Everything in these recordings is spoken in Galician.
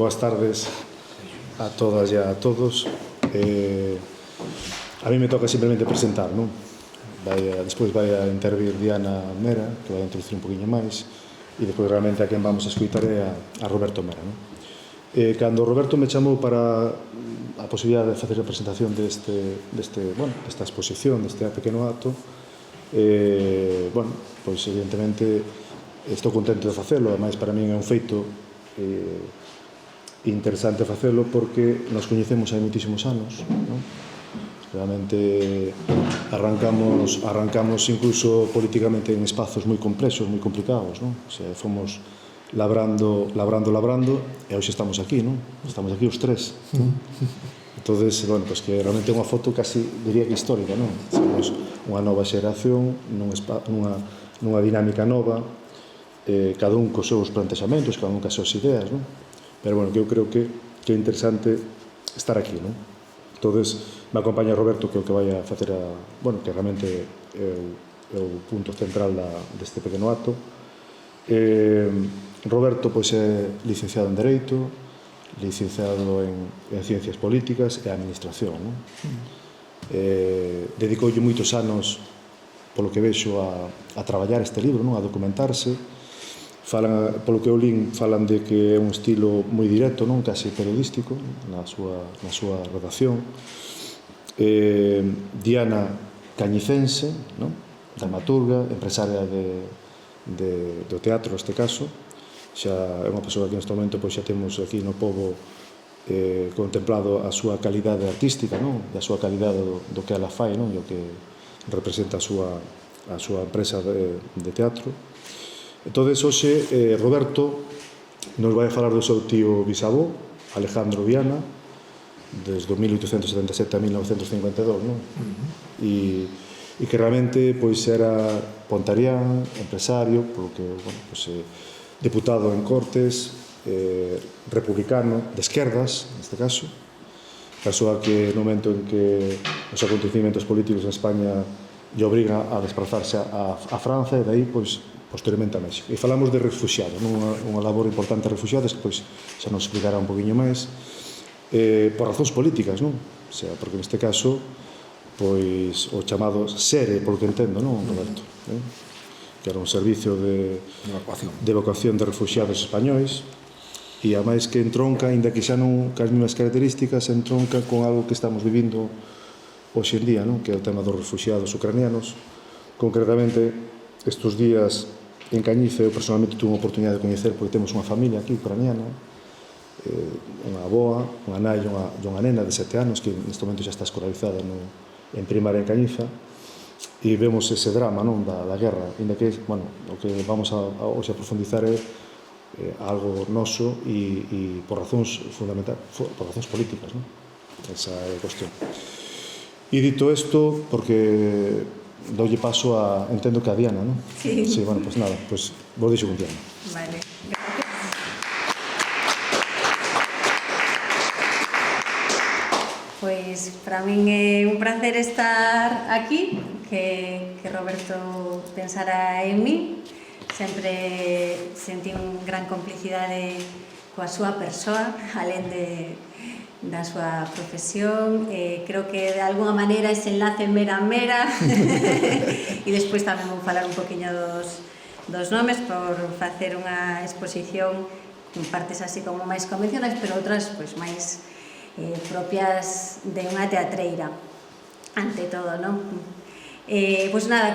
boas tardes a todas e a todos. A mí me toca simplemente presentar, non? Despois vai a intervir Diana Mera, que vai a introducir un poquinho máis, e despois realmente a quen vamos a escutar é a Roberto Mera, non? Cando Roberto me chamou para a posibilidade de facer a presentación desta exposición, deste pequeno acto, pois evidentemente estou contento de facelo, ademais para min é un feito interesante facelo porque nos coñecemos hai moitísimos anos, non? Realmente arrancamos incluso políticamente en espazos moi complexos, moi complicados, non? O sea, fomos labrando e hoxe estamos aquí, non? Estamos aquí os tres, non? Entonces, pues que realmente é unha foto casi, diría que histórica, non? Somos unha nova xeración nunha dinámica nova, cada un cos seus plantexamentos, cada un cos seus ideas, non? Pero, bueno, que eu creo que é interesante estar aquí, non? Entonces, me acompaña Roberto, que é o que vai a facer que realmente é o punto central deste pequeno acto. Roberto, pois, é licenciado en Dereito, licenciado en Ciencias Políticas e Administración, non? Dedicoulle moitos anos, polo que vexo, a traballar este libro, non? A documentarse. Polo que eu lín, falan de que é un estilo moi directo, non? Casi periodístico na súa redacción. Diana Cañicense, non? Dramaturga, empresaria do teatro neste caso. Xa é unha persoa que neste momento xa temos aquí no pobo contemplado a súa calidade artística, non? E a súa calidade do que ela fai, non? E o que representa a súa empresa de teatro. Entón, hoxe, Roberto nos vai a falar do seu tío bisavó, Alejandro Viana, desde 1877 a 1952, non? E que realmente era pontarián, empresario, polo que, deputado en Cortes, republicano, de esquerdas, neste caso, persoa que no momento en que os acontecimientos políticos en España lle obriga a desplazarse a Francia e de aí, posteriormente a México. E falamos de refugiados, unha labor importante de refugiados que xa nos explicará un poquinho máis, por razóns políticas, non? O sea, porque neste caso, o chamado SERE, polo que entendo, non, Roberto? Que era un servicio de evacuación de refugiados españois, e a máis que entronca, ainda que xa non cas mesmas características, entronca con algo que estamos vivindo hoxe en día, non? Que é o tema dos refugiados ucranianos. Concretamente, estes días en Cañiza, eu personalmente tuve a oportunidade de coñecer, porque temos unha familia aquí ucraniana, unha aboa, unha nai e unha nena de 7 anos que neste momento xa está escolarizada en primaria en Cañiza, e vemos ese drama, non, da guerra, ainda que, o que vamos hoxe a profundizar é algo noso e por razóns fundamentais, por razóns políticas, non? Esa é a cuestión. E dito isto, porque doulle paso entendo que a Diana, non? Sí. Sí, pues nada, vos dixo con Diana. Vale, gracias. Pois, para min é un placer estar aquí, que Roberto pensara en mí. Sempre sentí un gran complicidade coa súa persoa, alén da súa profesión. Creo que de alguna maneira ese enlace mera e despois tamén vou falar un poquinho dos nomes por facer unha exposición con partes así como máis convencionais, pero outras máis propias de unha teatreira, ante todo, non? Nada,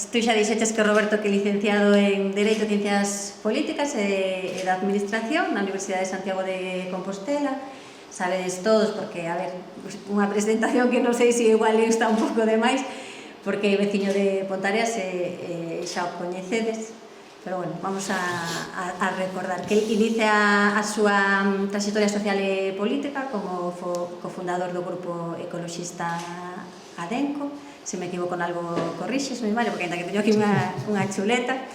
tú xa dixeches que Roberto que é licenciado en Dereito e Ciencias Políticas e da Administración na Universidade de Santiago de Compostela. Sabedes todos, porque, a ver, unha presentación que non sei se igual está un pouco de máis, porque é veciño de Pontareas e xa o coñecedes, pero, vamos a recordar que ele inicia a súa trayectoria social e política como cofundador do grupo ecoloxista Adenco. Se me equivoco en algo, corrixes, vale, porque ainda que teño aquí unha chuleta.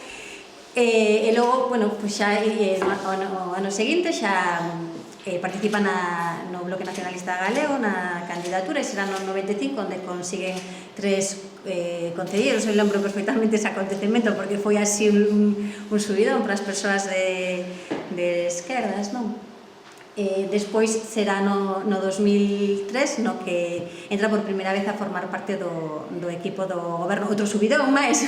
E logo, xa o ano seguinte xa participa no Bloque Nacionalista Galego na candidatura, e será no 95 onde consiguen 3 concelleiros. Eu lembro perfectamente ese acontecemento porque foi así un subidón para as persoas de esquerdas, non? Despois será no 2003 no que entra por primeira vez a formar parte do equipo do goberno, outro subidón máis.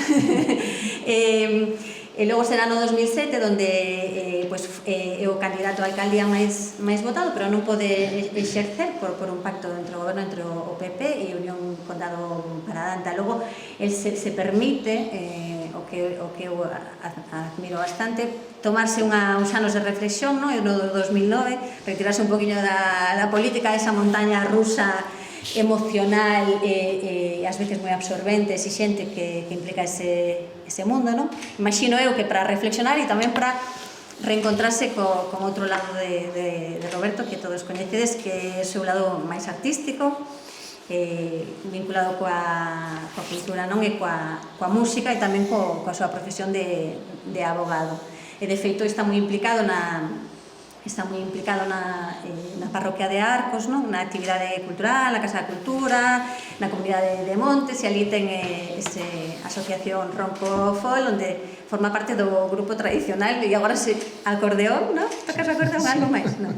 E logo será no 2007 onde é o candidato a alcaldía máis votado, pero non pode exercer por un pacto entre o goberno, entre o PP e Unión Condado Paradanta. Logo, el se permite, o que eu admiro bastante, tomarse uns anos de reflexión, no 2009, retirarse un poquinho da política, esa montaña rusa emocional e ás veces moi absorbente, exixente que implica ese mundo, non? Imagino eu que para reflexionar e tamén para reencontrarse con outro lado de Roberto que todos coñecedes, que é o seu lado máis artístico, vinculado coa cultura, non? E coa música e tamén coa súa profesión de abogado. E de feito está moi implicado na parroquia de Arcos, non? Na actividade cultural, na Casa da Cultura, na comunidade de Montes, e ali ten esa asociación Ronco Fol, onde forma parte do grupo tradicional, e agora se acordeón, non? Tocas acordeón algo máis, non?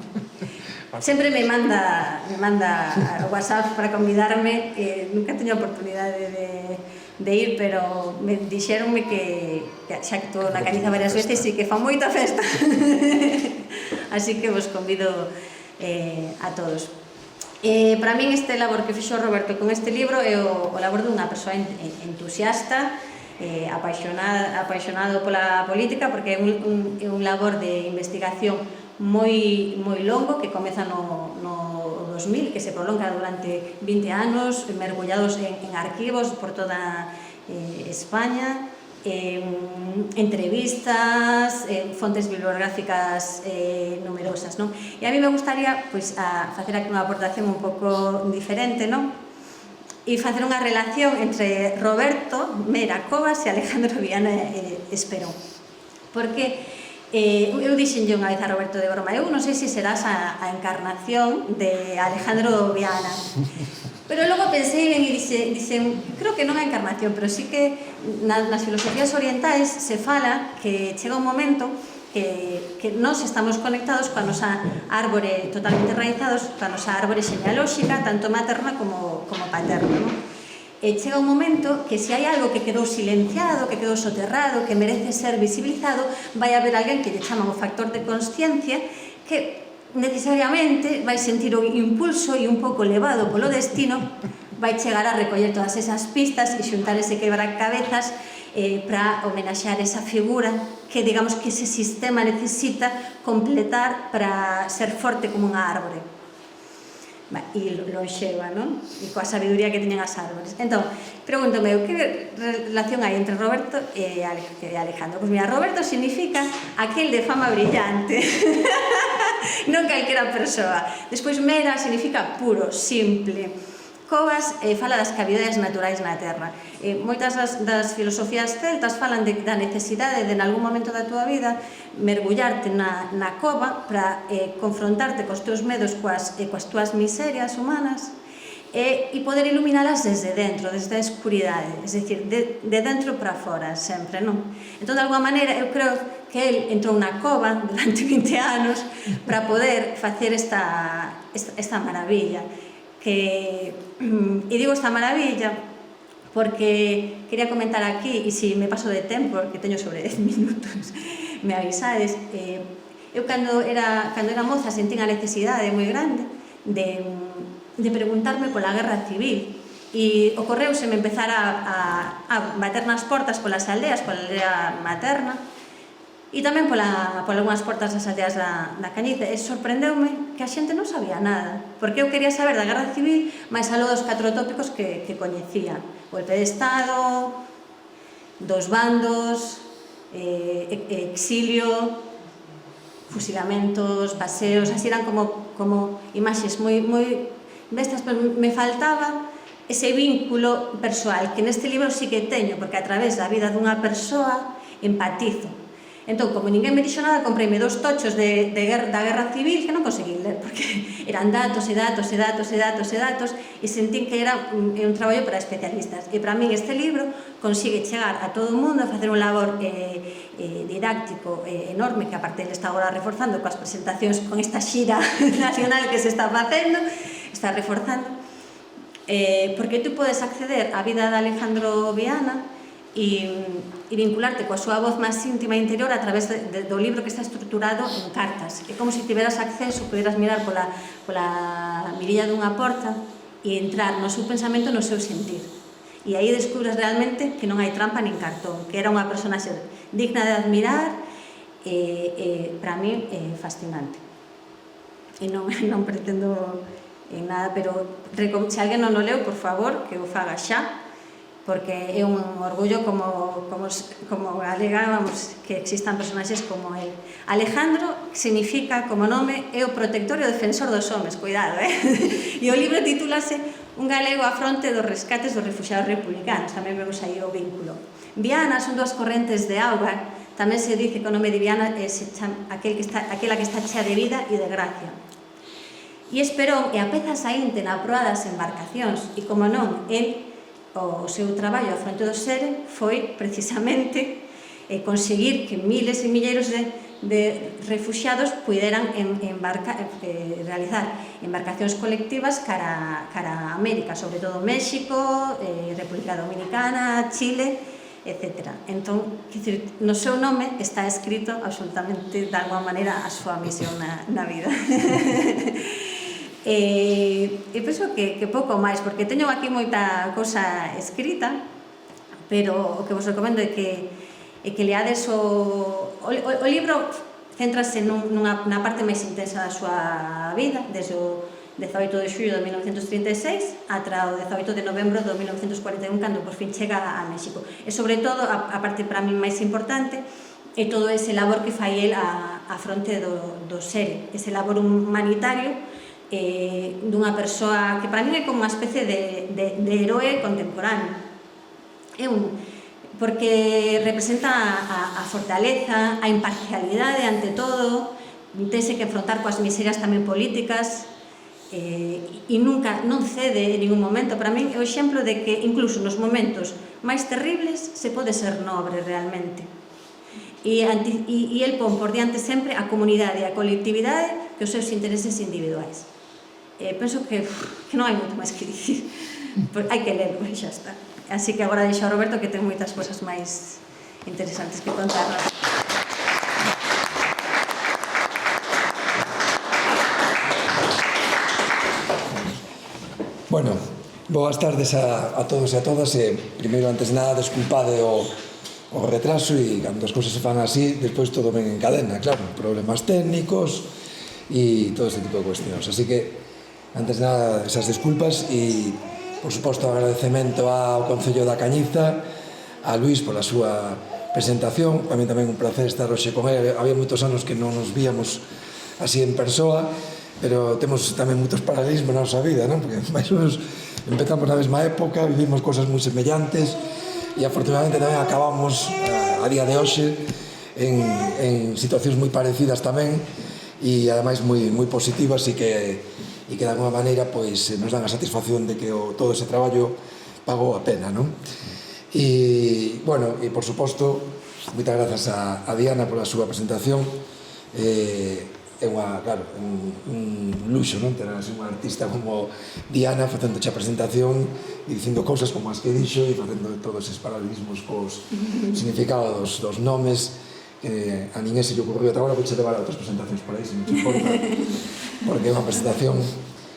Sempre me manda o WhatsApp para convidarme, nunca teño oportunidade de ir, pero me dixeronme que xa que estou na Cañiza varias veces e que fan moita festa. Así que vos convido a todos. Para min este labor que fixo Roberto con este libro é o labor dunha persoa entusiasta, apaixonado pola política, porque é un labor de investigación moi longo, que comeza no 2000, que se prolonga durante 20 anos, mergullados en arquivos por toda España, entrevistas, fontes bibliográficas numerosas, non? E a mí me gustaría facer aquí unha aportación un pouco diferente, non? E facer unha relación entre Roberto Mera Cobas e Alejandro Viana Esperón. Porque eu dixenlle unha vez a Roberto de broma, eu non sei se serás a encarnación de Alejandro Viana, pero logo pensei e dixen, creo que non a encarnación, pero sí que nas filosofías orientais se fala que chega un momento que nós estamos conectados coa nosa árbore, totalmente enraizados coa nosa árbore xenealóxica, tanto materna como paterna, non? E chega un momento que se hai algo que quedou silenciado, que quedou soterrado, que merece ser visibilizado, vai haber alguén que lle chaman o factor de consciencia, que necesariamente vai sentir o impulso e un pouco levado polo destino, vai chegar a recoller todas esas pistas e xuntar ese quebracabezas para homenaxear esa figura que, digamos, que ese sistema necesita completar para ser forte como unha árbore. E lo xeva, non? E coa sabiduría que teñen as árbores. Entón, pregúntome, que relación hai entre Roberto e Alejandro? Pois mira, Roberto significa aquel de fama brillante, non calquera persoa. Despois Mera significa puro, simple. Cobas fala das cavidades naturais na terra. Moitas das filosofías celtas falan da necesidade de, en algún momento da túa vida, mergullarte na cova para confrontarte cos teus medos, coas túas miserias humanas, e poder iluminalas desde dentro, desde a escuridade, es dicir, de dentro para fora, sempre, non? Entón, de alguma maneira, eu creo que el entrou na cova durante 20 anos para poder facer esta maravilla. E digo esta maravilla porque quería comentar aquí, e se me paso de tempo, que teño sobre 10 minutos, me avisades, eu cando era moza sentín a necesidade moi grande de preguntarme pola guerra civil, e ocorreuseme empezar a bater nas portas polas aldeas, pola aldea materna, e tamén por algunhas portas das aldeas da Cañiza, e sorprendeume que a xente non sabía nada, porque eu quería saber da guerra civil máis aló dos 4 tópicos que coñecía: o golpe de Estado, dos bandos, exilio, fusilamentos, paseos, así eran como imaxes moi destas, pero me faltaba ese vínculo persoal, que neste libro sí que teño, porque a través da vida dunha persoa empatizo. Entón, como ninguén me dixo nada, compreime 2 tochos da Guerra Civil que non conseguí ler, porque eran datos e datos e datos e datos e datos, e sentín que era un traballo para especialistas. E para min este libro consigue chegar a todo o mundo, a facer un labor didáctico enorme, que aparte ele está agora reforzando coas presentacións, con esta xira nacional que se está facendo, está reforzando, porque tú podes acceder á vida de Alejandro Viana e vincularte coa súa voz máis íntima e interior a través do libro que está estruturado en cartas. É como se tiveras acceso, poderas mirar pola mirilla dunha porta e entrar no seu pensamento, no seu sentir. E aí descubres realmente que non hai trampa nin cartón, que era unha personaxe digna de admirar e para mí fascinante. E non pretendo nada, pero se alguén non o leu, por favor, que o faga xa, porque é un orgullo como galega, vamos, que existan personaxes como el. Alejandro significa, como nome, é o protector e o defensor dos homes, cuidado, E o libro titúlase Un galego á fronte dos rescates dos refuxiados republicanos, tamén vemos aí o vínculo. Viana son 2 correntes de auga, tamén se dice que o nome de Viana é aquela que está chea de vida e de gracia. E Esperón é a peza saínte na proa das embarcacións, e como non, o seu traballo á fronte do Sere foi precisamente conseguir que miles e milleiros de refuxiados puderan realizar embarcacións colectivas cara a América, sobre todo México, República Dominicana, Chile, etc. Entón, no seu nome está escrito absolutamente, de alguma maneira, a súa misión na vida. E penso que pouco máis, porque teño aquí moita cosa escrita, pero o que vos recomendo é que leades o libro. Céntrase na parte máis intensa da súa vida, desde o 18 de xullo de 1936 ata o 18 de novembro de 1941, cando por fin chega a México. E sobre todo, a parte para mí máis importante, é todo ese labor que fai el a fronte do Sere, ese labor humanitario dunha persoa que para mí é como unha especie de heroe contemporáneo. Porque representa a fortaleza, a imparcialidade ante todo, tense que enfrontar coas miserias tamén políticas, e nunca, non cede en ningún momento. Para mí é o exemplo de que incluso nos momentos máis terribles se pode ser nobre realmente. E el pon por diante sempre a comunidade e a colectividade que os seus intereses individuais. Penso que non hai moito máis que dicir, hai que lerlo e xa está. Así que agora deixo a Roberto, que ten moitas cosas máis interesantes que contarnos. Bueno, boas tardes a todos e a todas. Primeiro, antes de nada, desculpade o retraso, e cando as cousas se fan así, despois todo ven en cadena, claro, problemas técnicos e todo este tipo de cuestións. Así que, antes de nada, esas disculpas e, por suposto, agradecemento ao Concello da Cañiza, a Luís pola súa presentación. A mí tamén un placer estar hoxe con ele. Había moitos anos que non nos víamos así en persoa, pero temos tamén moitos paralelismos na nosa vida, non? Porque máis ou menos empezamos na mesma época, vivimos cosas moi semellantes e afortunadamente tamén acabamos a día de hoxe en situacións moi parecidas tamén e ademais moi positivas e que de alguma maneira nos dan a satisfacción de que todo ese traballo pagou a pena, non? E, bueno, e por suposto, moitas grazas a Diana pola súa presentación. É un luxo, non? Ter unha artista como Diana facendo a presentación e dicindo cousas como as que dixo e facendo todos eses paralelismos cos significados dos nomes que a ninguén se lle ocurriu ata agora. Vou che levar a outras presentacións por aí, se non te importa, porque é unha presentación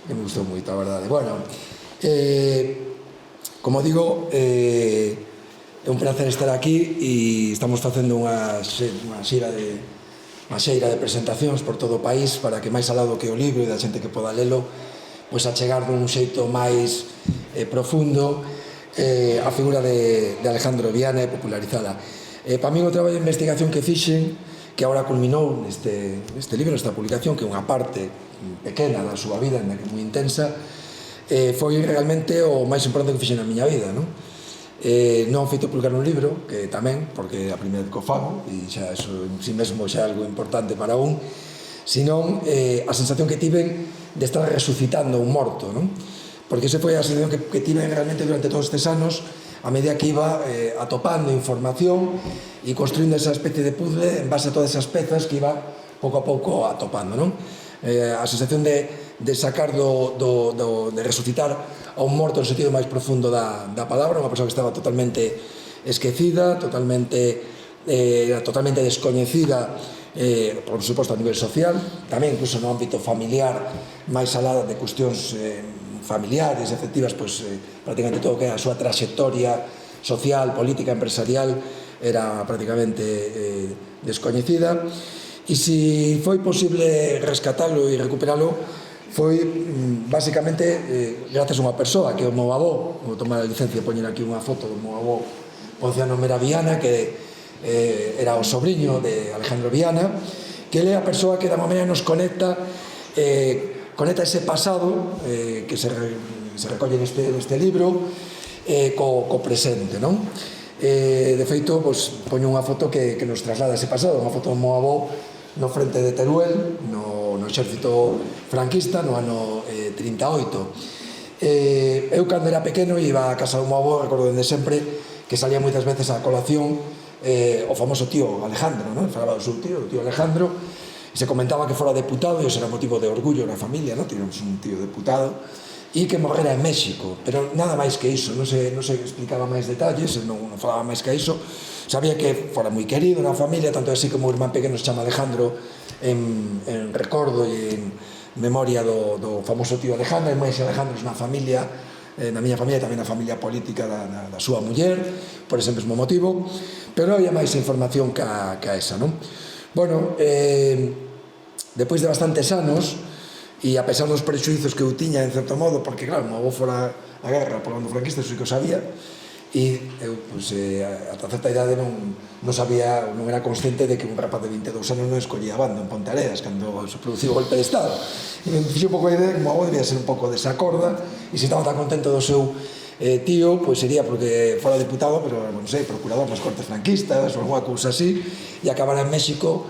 que me gustou moito, a verdade. Bueno, como digo, é un placer estar aquí e estamos facendo unha xeira de presentacións por todo o país para que, máis alá do que o libro e da xente que poda lelo, pois achegar dun xeito máis profundo a figura de Alejandro Viana e popularizala. Para mí, o traballo de investigación que fixen, que agora culminou neste libro, nesta publicación, que é unha parte pequena da súa vida, ainda que moi intensa, foi realmente o máis importante que fixen na miña vida, non? Non feito publicar un libro, que tamén, porque é a primeira vez que o fago, e xa eso en si mesmo xa é algo importante para un, senón a sensación que tiven de estar resucitando un morto, non? Porque esa foi a sensación que tiven realmente durante todos estes anos, a medida que iba atopando información e construindo esa especie de puzzle en base a todas esas pezas que iba pouco a pouco atopando, non? A sensación de sacar de resucitar a un morto no sentido máis profundo da palabra, unha persoa que estaba totalmente esquecida, totalmente descoñecida, por suposto a nivel social, tamén incluso no ámbito familiar, máis alá de cuestións familiares, efectivas, pois prácticamente todo o que é a súa traxectoria social, política, empresarial era prácticamente descoñecida. E se foi posible rescatalo e recuperalo foi basicamente grazas a unha persoa que é o meu avó. Vou tomar a licencia de poñer aquí unha foto do meu avó Ponciano Mera Viana, que era o sobrinho de Alejandro Viana, que ele é a persoa que da maneira nos conecta ese pasado que se recolle neste libro co presente, non? De feito, poño unha foto que nos traslada ese pasado, unha foto do meu avó no frente de Teruel, no exército franquista, no ano 38. Eu, cando era pequeno, iba a casa do meu avó, recordo dende sempre, que salía moitas veces a colación o famoso tío Alejandro, non? Falaba do seu tío, o tío Alejandro, e se comentaba que fora deputado, e iso era motivo de orgullo na familia, non? Tivemos un tío deputado, e que morrera en México, pero nada máis que iso, non se explicaba máis detalles, non falaba máis que iso. Sabía que fora moi querido na familia, tanto así como o irmán pequeno se chama Alejandro en recordo e en memoria do famoso tío Alejandro, e máis Alejandro na familia, na miña familia, tamén na familia política da súa muller, por ese mesmo motivo, pero había máis información que a esa, non? Bueno, depois de bastantes anos, e a pesar dos prexuizos que eu tiña, en certo modo, porque, claro, meu avó fora a guerra por bando franquista, eso que eu sabía, e eu, ata certa idade non sabía, non era consciente de que un rapaz de 22 anos non escollía bando en Ponteareas cando se produciu o golpe de Estado. E me fixe un pouco a idea que o meu avó debía ser un pouco desa corda, e se estaba tan contento do seu tío, pois sería porque fora diputado, pero, non sei, procurador nas cortes franquistas ou alguna cousa así, e acabara en México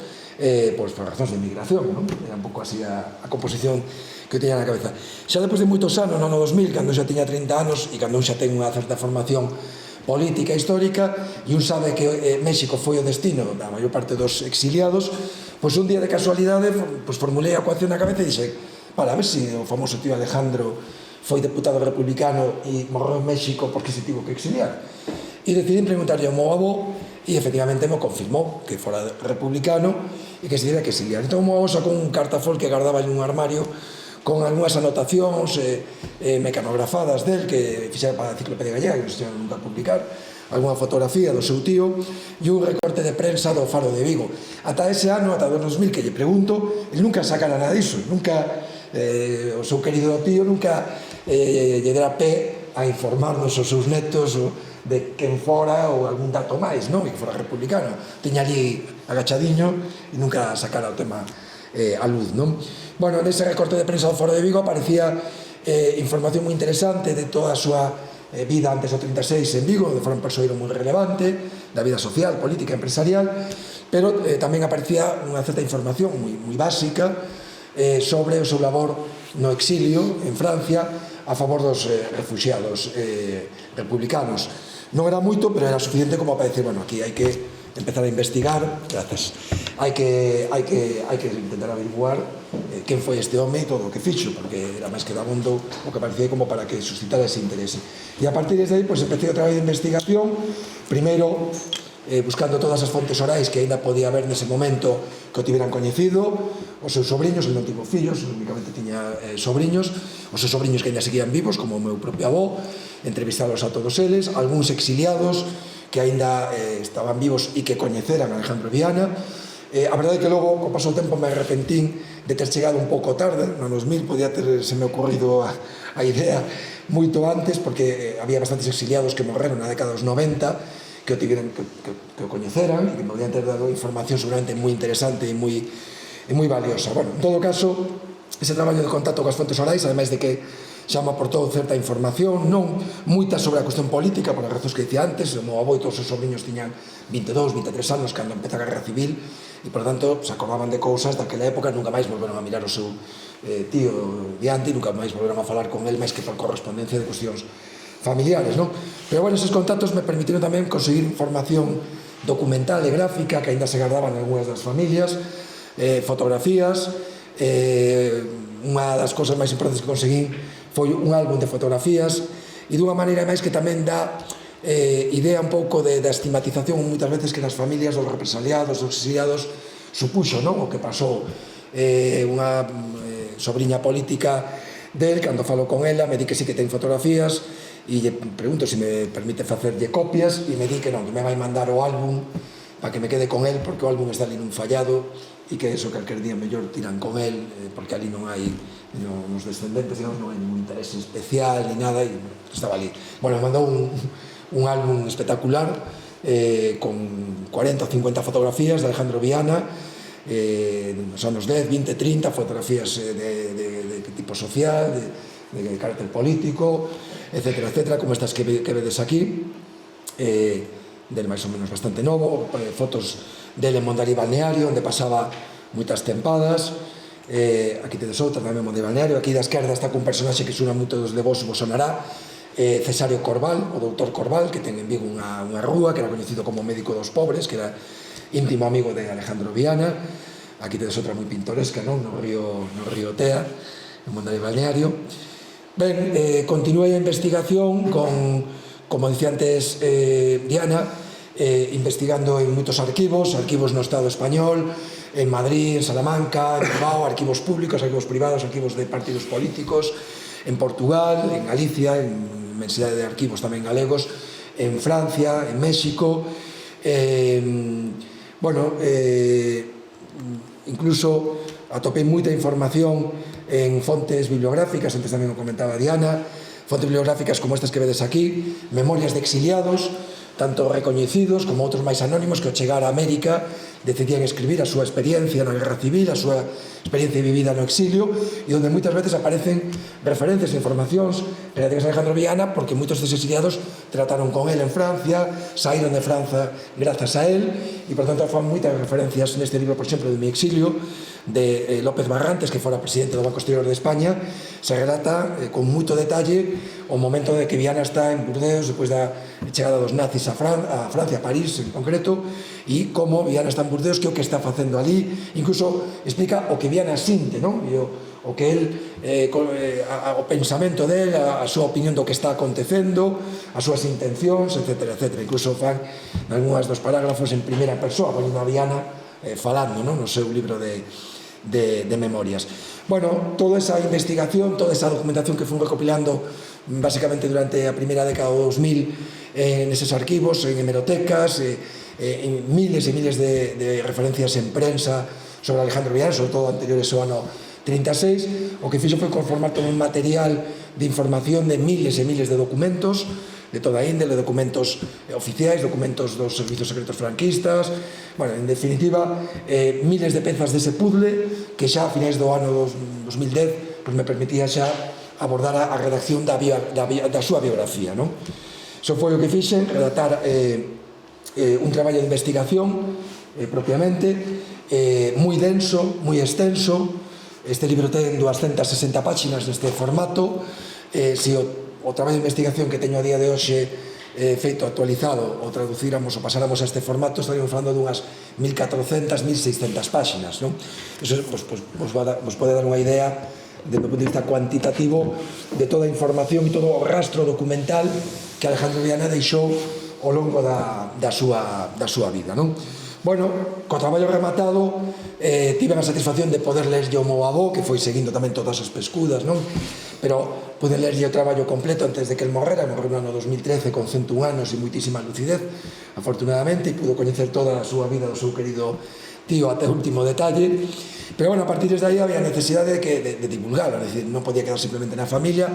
pois por razóns de inmigración, non? Era un pouco así a composición que eu tiña na cabeza. Xa depois de moitos anos, no ano 2000, cando xa tiña 30 anos e cando un xa ten unha certa formación política e histórica, e un sabe que México foi o destino da maior parte dos exiliados, pois un día de casualidade pois formulei a ecuación na cabeza e dixe, vale, a ver se o famoso tío Alejandro foi deputado republicano e morreu en México porque se tivo que exiliar. E decidí preguntarlle ao meu avó, e efectivamente me confirmou que fora republicano e que se tiera que exiliar. Entón o meu avó sacou un cartafol que guardaba en un armario con algunhas anotacións mecanografadas del que fixera para a Enciclopedia Gallega, que non se chama nunca a publicar, algunha fotografía do seu tío e un recorte de prensa do Faro de Vigo. Ata ese ano, ata 2000, que lle pregunto, ele nunca sacara nada disso, nunca o seu querido tío nunca lle dera pé a informarnos os seus netos de quen fora ou algún dato máis, non? E que fora republicano. Tiña ali agachadiño e nunca sacara o tema a luz, non? Bueno, nese recorte de prensa do Foro de Vigo aparecía información moi interesante de toda a súa vida antes do 36 en Vigo, onde fora un persoeiro moi relevante da vida social, política, empresarial, pero tamén aparecía unha certa información moi básica sobre o seu labor no exilio en Francia a favor dos refugiados republicanos. Non era moito, pero era suficiente como para decir, bueno, aquí hai que empezar a investigar, grazas, hai que intentar averiguar quen foi este home e todo o que fixo, porque era máis que dabondo o que parecía como para que suscitara ese interese. E a partir de aí, empecé o traballo de investigación, primeiro buscando todas as fontes orais que ainda podía haber nese momento que o tiveran coñecido, os seus sobriños, ele non tivo fillos, únicamente tiña sobriños, os seus sobriños que ainda seguían vivos, como o meu propio avó, entrevistalos a todos eles, algúns exiliados que ainda estaban vivos e que coñeceran a Alejandro Viana. A verdade é que logo, co paso do tempo, me arrepentín de ter chegado un pouco tarde, no 2000, podía ter se me ocurrido a idea moito antes, porque había bastantes exiliados que morreron na década dos 90, que o tiveran, que o coñeceran, e que me podían ter dado información seguramente moi interesante e moi valiosa. Bueno, en todo caso, ese traballo de contacto coas fontes orais, ademais de que xa me aportou certa información, non moita sobre a cuestión política, por as razóns que dicía antes. O meu avó e todos os sobrinhos tiñan 22, 23 anos cando empeza a Guerra Civil, e, por tanto, se acordaban de cousas daquela época, nunca máis volveron a mirar o seu tío diante, e nunca máis volveron a falar con el máis que por correspondencia de cuestións familiares, non? Pero, bueno, esos contactos me permitiron tamén conseguir información documental e gráfica que aínda se guardaban en algunhas das familias, fotografías. Unha das cousas máis importantes que conseguín foi un álbum de fotografías, e dunha maneira máis que tamén dá idea un pouco da estigmatización moitas veces que nas familias dos represaliados, dos exiliados, supuxo, non? O que pasou. Unha sobrinha política del, cando falo con ela, me di que sí que ten fotografías, e lle pregunto se me permite facerlle copias, e me di que non, que me vai mandar o álbum para que me quede con el, porque o álbum está ali nun fallado, e que eso calquer día mellor tiran con el, porque ali non hai, nos descendentes, digamos, non hai ningún interés especial ni nada, e estaba ali. Bueno, me mandou un álbum espectacular con 40 ou 50 fotografías de Alejandro Viana, nos anos 10, 20, 30, fotografías de tipo social, de carácter político, etcétera, etcétera, como estas que vedes aquí, del máis ou menos bastante novo, fotos del en Mondariz Balneario, onde pasaba moitas tempadas. Aquí tedes outra tamén, Mondariz Balneario. Aquí da esquerda está cun personaxe que suna moito dos de vos sonará, Cesario Corval, o doutor Corval, que ten en Vigo unha rúa, que era coñecido como médico dos pobres, que era íntimo amigo de Alejandro Viana. Aquí tedes outra moi pintoresca, non? No río Tea, en Mondariz Balneario. Ben, continuei a investigación con, como dicía antes Diana, investigando en moitos arquivos no Estado español, en Madrid, en Salamanca, en Bilbao, arquivos públicos, arquivos privados, arquivos de partidos políticos, en Portugal, en Galicia, en inmensidade de arquivos tamén galegos, en Francia, en México. Bueno, incluso atopei moita información en fontes bibliográficas, antes tamén o comentaba Diana, fontes bibliográficas como estas que vedes aquí, memorias de exiliados, tanto recoñecidos como outros máis anónimos que ao chegar a América decidían escribir a súa experiencia na Guerra Civil, a súa experiencia vivida no exilio, e onde moitas veces aparecen referencias e informacións relativas a Alejandro Viana, porque moitos desses exiliados trataron con él en Francia, saíron de Francia grazas a él, e por tanto fan moitas referencias neste libro, por exemplo, de Mi exilio, de López Barrantes, que fora presidente do Banco Exterior de España. Se relata con moito detalle o momento de que Viana está en Burdeos despois da chegada dos nazis a Francia, a París en concreto, e como Viana está en Burdeos, que é o que está facendo ali. Incluso explica o que Viana sinte, non? E o que el, o pensamento del, a súa opinión do que está acontecendo, as súas intencións, etcétera, etcétera. Incluso fan algúns dos parágrafos en primeira persoa, poñendo a Viana falando, non? No seu libro de memorias. Bueno, toda esa investigación, toda esa documentación que fui recopilando básicamente durante a primeira década do 2000 en eses arquivos, en hemerotecas, en miles e miles de referencias en prensa sobre Alejandro Viana, sobre todo anteriores ao ano 36, o que fixo foi conformar todo un material de información de miles e miles de documentos de toda índole, documentos oficiais, documentos dos servizos secretos franquistas, bueno, en definitiva, miles de pezas dese puzzle que xa a finais do ano 2010 pues me permitía xa abordar a redacción da súa biografía, non? Iso foi o que fixen, redactar un traballo de investigación propiamente, moi denso, moi extenso. Este libro ten 260 páxinas neste formato. Se o traballo de investigación que teño a día de hoxe feito, actualizado, ou traducíramos ou pasáramos a este formato, estaríamos falando dunhas 1.400, 1.600 páxinas, non? Iso vos pode dar unha idea desde o punto de vista cuantitativo de toda a información e todo o rastro documental que Alejandro Viana deixou ao longo da súa vida, non? Bueno, co traballo rematado tive a satisfacción de poder lerlle o meu avó, que foi seguindo tamén todas as pescudas, non? Pero pude lerlle o traballo completo antes de que el morreu no ano 2013 con 101 anos e moitísima lucidez, afortunadamente, e pudo coñecer toda a súa vida do seu querido tío até o último detalle. Pero bueno, a partir de aí había necesidade de divulgarlo, é dicir, non podía quedar simplemente na familia.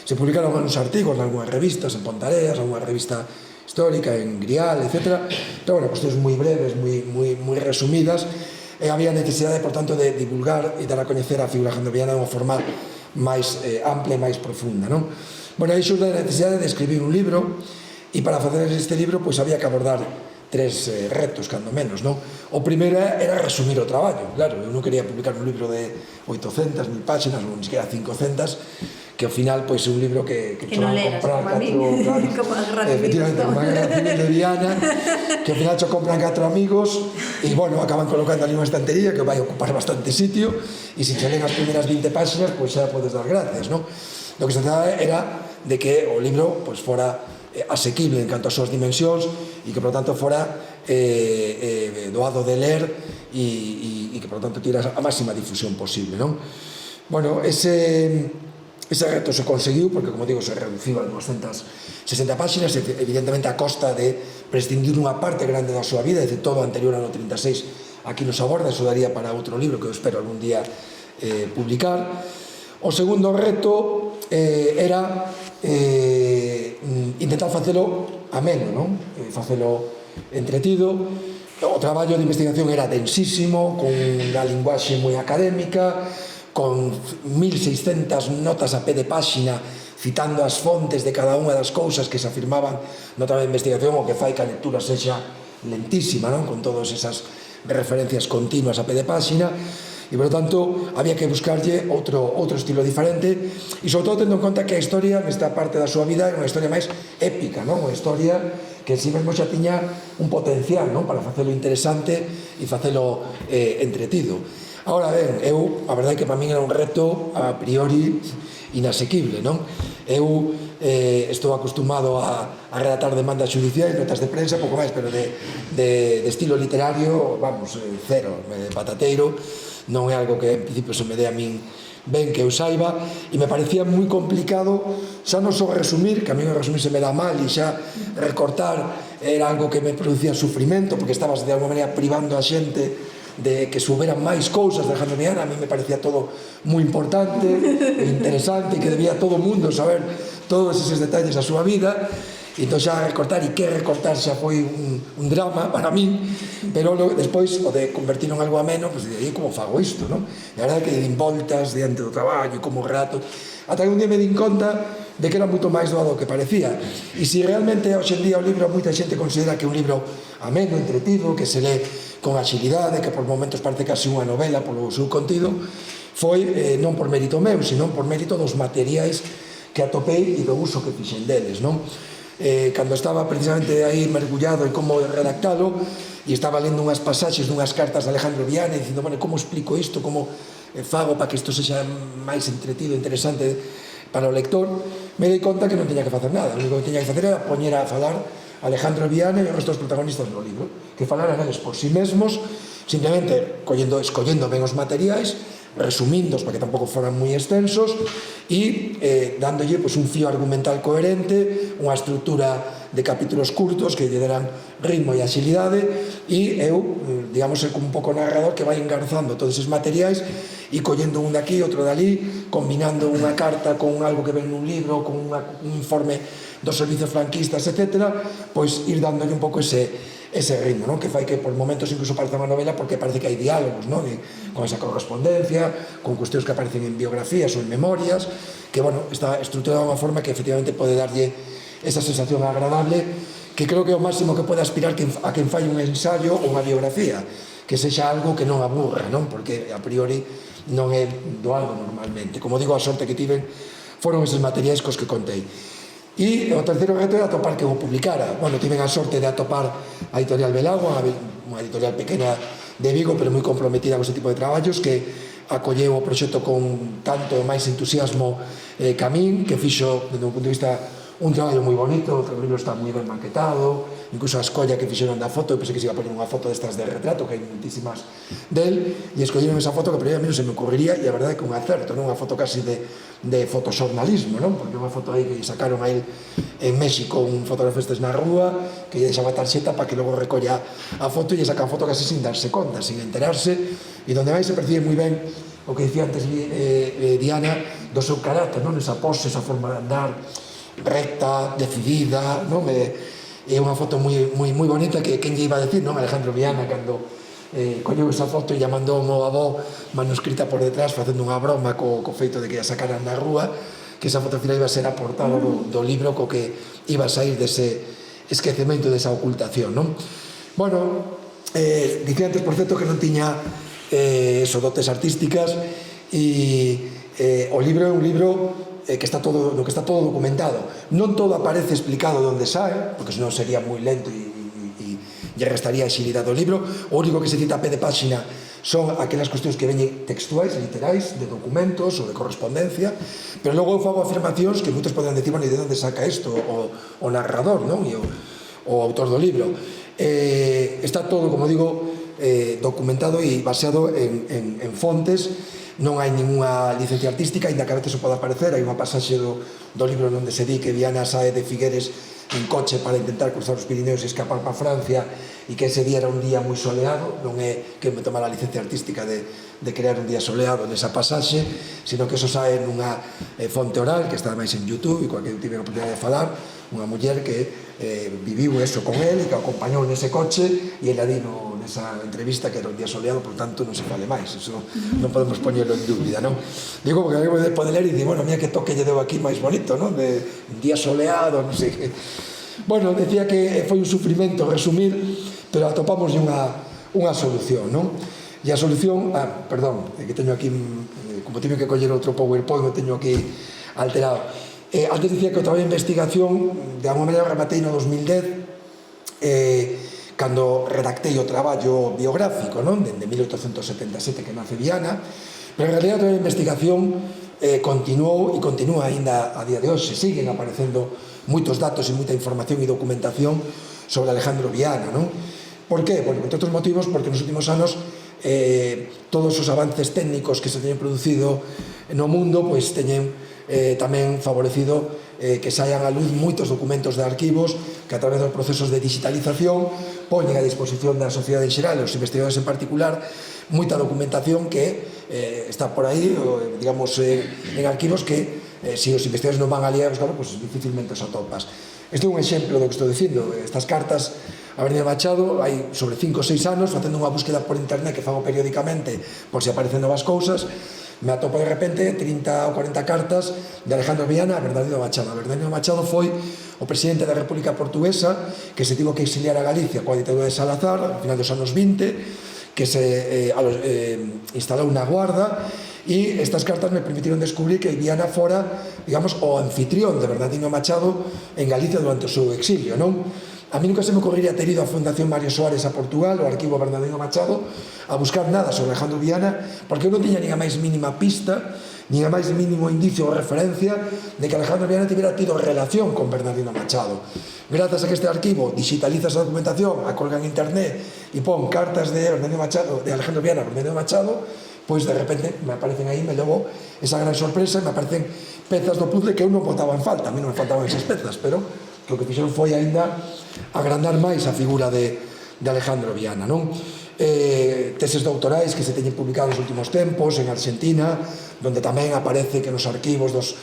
Se publicaron uns artigos en algunhas revistas, en Pontareas, algunha revista histórica, en Grial, etc. Pero bueno, cuestións moi breves, moi resumidas, e había necesidade, por tanto, de divulgar e dar a coñecer a figura Alejandro Viana de unha forma máis ampla e máis profunda, non? Bueno, aí xurde a necesidade de escribir un libro, e para facer este libro pois había que abordar tres retos, cando menos, non? O primeiro era resumir o traballo, claro, eu non quería publicar un libro de 800, 1000 páxinas, ou ni siquiera 500, que ao final pois é un libro que non leras, como a mí, como a Guerra Civil. Efectivamente, como a Guerra Civil de Viana, que ao final cho compran 4 amigos, e, bueno, acaban colocando ali unha estantería que vai ocupar bastante sitio, e se che len as primeras 20 páxinas, pois xa podes dar gracias, non? Lo que se trataba era de que o libro pois fora asequible en canto ás súas dimensións e que, por lo tanto, fora doado de ler e que, por lo tanto, tira a máxima difusión posible, non? Bueno, ese reto se conseguiu porque, como digo, se reduciu a 260 páxinas, evidentemente a costa de prescindir unha parte grande da súa vida, é dicir, todo anterior ao 36 aquí nos aborda, eso daría para outro libro que eu espero algún día publicar. O segundo reto era intentar facelo ameno, non? Facelo entretido. O traballo de investigación era densísimo, con unha linguaxe moi académica, con 1600 notas a pé de páxina citando as fontes de cada unha das cousas que se afirmaban no traballo de investigación, o que fai que a lectura sexa lentísima, non? Con todas esas referencias continuas a pé de páxina. E, por lo tanto, había que buscarlle outro estilo diferente, e, sobre todo, tendo en conta que a historia, nesta parte da súa vida, é unha historia máis épica, non? Unha historia que en si mesmo xa tiña un potencial, non? Para facelo interesante e facelo entretido. Agora, ben, a verdade é que para min era un reto a priori inasequible, non? Eu estou acostumado a redactar demandas judiciais, notas de prensa, pouco máis, pero de estilo literario, vamos, cero, patateiro. Non é algo que en principio se me dé a min ben que eu saiba, e me parecía moi complicado xa non só resumir, que a mí o resumir se me dá mal, e xa recortar era algo que me producía sufrimento, porque estabas de alguma maneira privando a xente de que souberan máis cousas de Alejandro Millán. A mí me parecía todo moi importante e interesante, e que debía todo o mundo saber todos eses detalles da súa vida. E entón xa recortar, e que recortar xa foi un drama para min, pero despois o de convertirlo en algo ameno, pois de como fago isto, non? E a verdade é que din voltas diante do traballo, como rato, ata que un día me din conta de que era moito máis doado do que parecía. E se realmente hoxe en día o libro moita xente considera que é un libro ameno, entretido, que se lee con agilidade, que por momentos parece casi unha novela polo seu contido, foi non por mérito meu, senón por mérito dos materiais que atopei e do uso que fixen deles, non? Cando estaba precisamente aí mergullado en como redactalo, e estaba lendo unhas pasaxes dunhas cartas de Alejandro Viana, e dicindo, bueno, como explico isto, como fago para que isto sexa máis entretido, interesante para o lector, me dei conta que non teña que facer nada. O único que teña que facer era poñer a falar Alejandro Viana e os restos protagonistas do libro, que falaran eles por si mesmos, simplemente escollendo ben os materiais, resumindos para que tampouco foran moi extensos, e dándolle un fío argumental coherente, unha estrutura de capítulos curtos que lle deran ritmo e axilidade, e eu, digamos, como un pouco narrador que vai engarzando todos esos materiais e collendo un daqui, outro dali, combinando unha carta con algo que ven nun libro, con un informe dos servizos franquistas, etc., pois ir dándolle un pouco ese ritmo, non? Que fai que por momentos incluso parece unha novela, porque parece que hai diálogos, non? Con esa correspondencia, con cuestións que aparecen en biografías ou en memorias, que, bueno, está estruturada de unha forma que efectivamente pode darlle esa sensación agradable, que creo que é o máximo que pode aspirar a quen fai un ensayo ou unha biografía, que sexa algo que non aburra, non? Porque a priori non é doado normalmente. Como digo, a sorte que tiven foron eses materiais cos que contei. E o terceiro reto era atopar que o publicara. Bueno, tiven a sorte de atopar a editorial Belagua, unha editorial pequena de Vigo, pero moi comprometida con ese tipo de traballos, que acolleu o proxecto con tanto máis entusiasmo que a min, que fixo, desde un punto de vista, un traballo moi bonito. O libro está moi ben maquetado, incluso a escolla que fixeron da foto, eu pensei que se iba a poner unha foto destas de retrato, que hai moitísimas del, e escolleron esa foto que a mí non se me ocurriría, e a verdade é que un acerto, non? Unha foto casi de fotoxornalismo, non? Porque unha foto aí que sacaron a él en México, un fotógrafo estes na rúa, que lle deixaba a tarxeta para que logo recolla a foto, e lle sacan foto casi sin darse conta, sin enterarse, e donde vai se percibe moi ben o que dicía antes Diana do seu carácter, non? Esa pose, esa forma de andar recta, decidida, non? É unha foto moi bonita que quen lle iba a decir, non? Alejandro Viana, cando colleu esa foto e lla mandou ao avó manuscrita por detrás facendo unha broma co feito de que a sacaran na rúa, que esa foto final iba a ser a portada do libro co que iba a sair dese esquecemento, desa ocultación, non? Bueno, dicía antes, por certo, que non tiña dotes artísticas, e o libro é un libro que está todo documentado. Non todo aparece explicado de onde sae, porque senón sería moi lento e lle restaría a xilidade do libro. O único que se cita a pé de páxina son aquelas cuestións que veñen textuais, literais, de documentos ou de correspondencia, pero logo eu fago afirmacións que moitos poden decir, bueno, e de onde saca isto o narrador, non? E o autor do libro. Está todo, como digo, documentado e baseado en fontes. Non hai ninguna licencia artística, ainda que a veces o pode aparecer. Hai unha pasaxe do libro onde se di que Viana sae de Figueres en coche para intentar cruzar os Pirineos e escapar para Francia, e que ese día era un día moi soleado. Non é que me toma a licencia artística de crear un día soleado nesa pasaxe, sino que eso sae nunha fonte oral que está máis en YouTube, e coa que eu tive a oportunidade de falar, unha muller que viviu eso con él e que o acompañou nese coche, e ele di nesa entrevista que era un día soleado, por tanto non se fale máis, eso non podemos poñerlo en dúbida, non? Digo, porque alguén pode ler e dice, bueno, mira que toque lle deu aquí máis bonito, non? De un día soleado, non sei que. Bueno, decía que foi un sufrimento resumir, pero atopamos unha solución, non? E a solución, perdón, que teño aquí, como teño que coller outro PowerPoint, me teño aquí alterado. Antes dicía que o traballo de investigación, de alguma maneira, rematei no 2010, cando redactei o traballo biográfico, non? Dende 1877 que nace Viana, pero en realidad o traballo de investigación continuou e continúa ainda a día de hoxe. Siguen aparecendo moitos datos e moita información e documentación sobre Alejandro Viana, non? Por qué? Porque, entre outros motivos, porque nos últimos anos todos os avances técnicos que se teñen producido no mundo pois teñen tamén favorecido que saian a luz moitos documentos de arquivos que a través dos procesos de digitalización poñen a disposición da sociedade en xeral e os investigadores en particular moita documentación que está por aí, digamos, en arquivos que se os investigadores non van a liar, claro, pues dificilmente os atopas. Este é un exemplo do que estou dicindo. Estas cartas a Bernie Machado hai sobre 5 ou 6 anos facendo unha búsqueda por internet que fago periódicamente por se aparecen novas cousas, me atopo de repente 30 ou 40 cartas de Alejandro Viana a Bernardino Machado. Bernardino Machado foi o presidente da República Portuguesa que se tivo que exiliar a Galicia coa ditadura de Salazar ao final dos anos 20, que se instalou na Guarda, e estas cartas me permitiron descubrir que Viana fora, digamos, o anfitrión de Bernardino Machado en Galicia durante o seu exilio, non? A mí nunca se me ocurriría ter ido a Fundación Mario Soares a Portugal, o arquivo Bernardino Machado, a buscar nada sobre Alejandro Viana, porque eu non tiña nin a máis mínima pista, nin a máis mínimo indicio ou referencia de que Alejandro Viana tivera tido relación con Bernardino Machado. Grazas a que este arquivo digitaliza esa documentación, a colga en internet e pon cartas de Bernardino Machado, de Alejandro Viana a Bernardino Machado, pois de repente me aparecen aí, me levo esa gran sorpresa, me aparecen pezas do puzzle que eu non botaba en falta. A mí non me faltaban esas pezas, pero o que fixeron foi ainda agrandar máis a figura de Alejandro Viana, non? Teses doutorais que se teñen publicado nos últimos tempos en Argentina, donde tamén aparece que nos arquivos das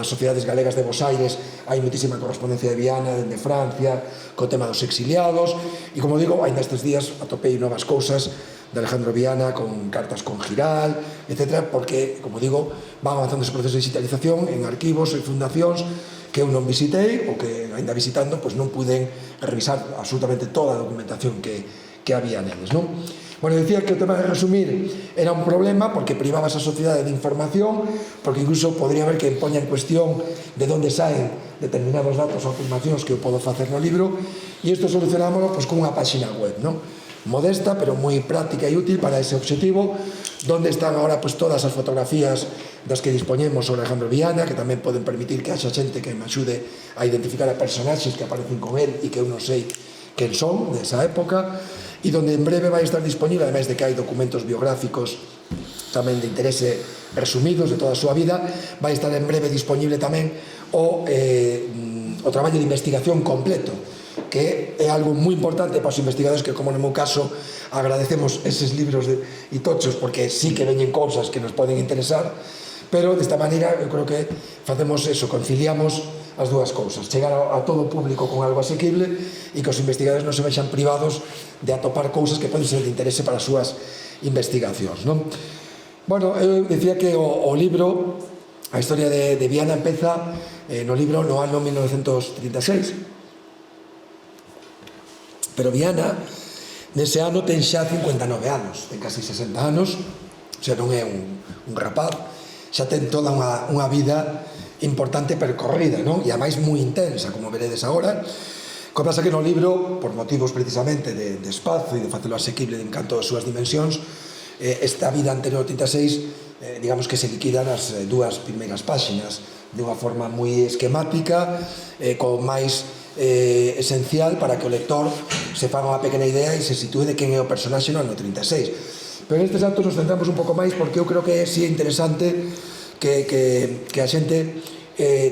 sociedades galegas de Bos Aires hai moitísima correspondencia de Viana dende Francia, co tema dos exiliados, e como digo, ainda estes días atopei novas cousas de Alejandro Viana con cartas con Giral, etc., porque, como digo, van avanzando ese proceso de digitalización en arquivos e fundacións que eu non visitei, ou que, ainda visitando, pois non puden revisar absolutamente toda a documentación que había neles, non? Bueno, decía que o tema de resumir era un problema porque privaba esa sociedade de información, porque incluso podría haber que poña en cuestión de onde saen determinados datos ou afirmacións que eu podo facer no libro, e isto solucionámoslo pois con unha páxina web, non? Modesta, pero moi práctica e útil para ese objetivo, donde están agora pues, todas as fotografías das que dispoñemos sobre Alejandro Viana, que tamén poden permitir que haxa xente que me axude a identificar a personaxes que aparecen con él e que eu non sei quen son desa época, e donde en breve vai estar disponible, ademais de que hai documentos biográficos tamén de interese resumidos de toda a súa vida, vai estar en breve disponible tamén o traballo de investigación completo, que é algo moi importante para os investigadores que, como no meu caso, agradecemos eses libros e tochos porque sí que veñen cousas que nos poden interesar, pero desta maneira eu creo que facemos eso, conciliamos as dúas cousas, chegar a todo o público con algo asequible e que os investigadores non se vexan privados de atopar cousas que poden ser de interese para as súas investigacións, non? Bueno, eu dicía que o libro, a historia de Viana empeza no libro no ano 1936, pero Viana nese ano ten xa 59 anos, ten casi 60 anos, xa non é un rapaz, xa ten toda unha vida importante percorrida, non? E a máis moi intensa, como veredes agora. O que pasa que no libro, por motivos precisamente de espazo e de facelo asequible en canto as súas dimensións, esta vida anterior ao 36, digamos que se liquida nas dúas primeiras páxinas, de unha forma moi esquemática, con máis esencial para que o lector se faga unha pequena idea e se sitúe de quen é o personaxe no ano 36. Pero nestes actos nos centramos un pouco máis porque eu creo que é si interesante que a xente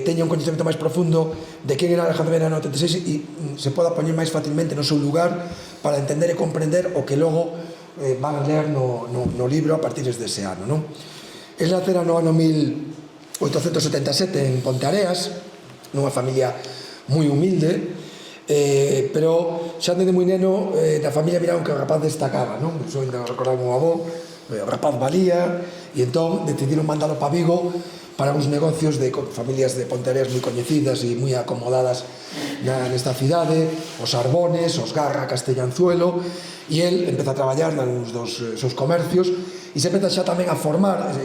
teña un coñecemento máis profundo de quen era Alejandro Viana no 86 e se poda poñer máis facilmente no seu lugar para entender e comprender o que logo van a ler no libro a partir dese ano, non? El nacera no ano 1877 en Ponteareas, nunha familia moi humilde, pero xa desde moi neno na familia miraron que o rapaz destacaba, non? Iso ainda recordaba o meu avó, o rapaz valía, e entón decidiron mandalo para Vigo para uns negocios de familias de Ponteareas moi coñecidas e moi acomodadas nesta cidade, os Arbones, os Garra, Castellanzuelo, e el empeza a traballar nos dos seus comercios e se empeza xa tamén a formar,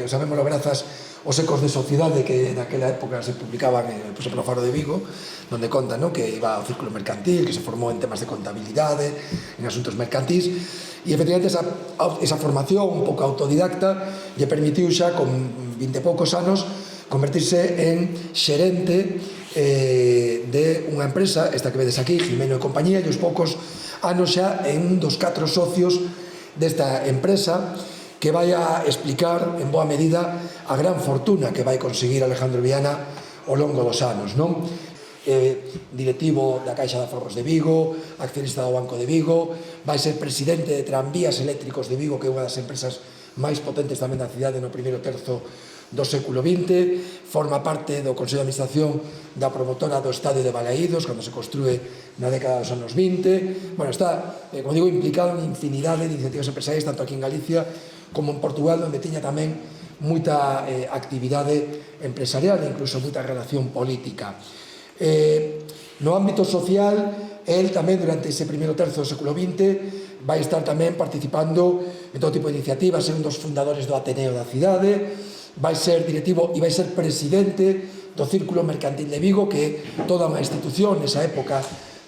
sabémoslo grazas os ecos de sociedade que naquela época se publicaban polo Faro de Vigo, donde conta que iba ao círculo mercantil, que se formou en temas de contabilidade, en asuntos mercantís, e efectivamente esa formación un pouco autodidacta lle permitiu xa con 20 e poucos anos convertirse en xerente de unha empresa, esta que vedes aquí, Jimeno e compañía, e os poucos anos xa en un dos 4 socios desta empresa que vai a explicar en boa medida a gran fortuna que vai conseguir Alejandro Viana ao longo dos anos, non? Directivo da Caixa de Aforros de Vigo, accionista do Banco de Vigo, vai ser presidente de Tranvías Eléctricos de Vigo, que é unha das empresas máis potentes tamén da cidade no primeiro terzo do século XX, forma parte do Consello de Administración da promotora do Estadio de Balaídos, cando se construe na década dos anos 20. Bueno, está, como digo, implicado en infinidade de iniciativas empresariais, tanto aquí en Galicia como en Portugal, onde tiña tamén moita actividade empresarial e incluso moita relación política. No ámbito social, el tamén durante ese primeiro terzo do século XX vai estar tamén participando en todo tipo de iniciativas, ser un dos fundadores do Ateneo da cidade, vai ser directivo e vai ser presidente do Círculo Mercantil de Vigo, que é toda unha institución nesa época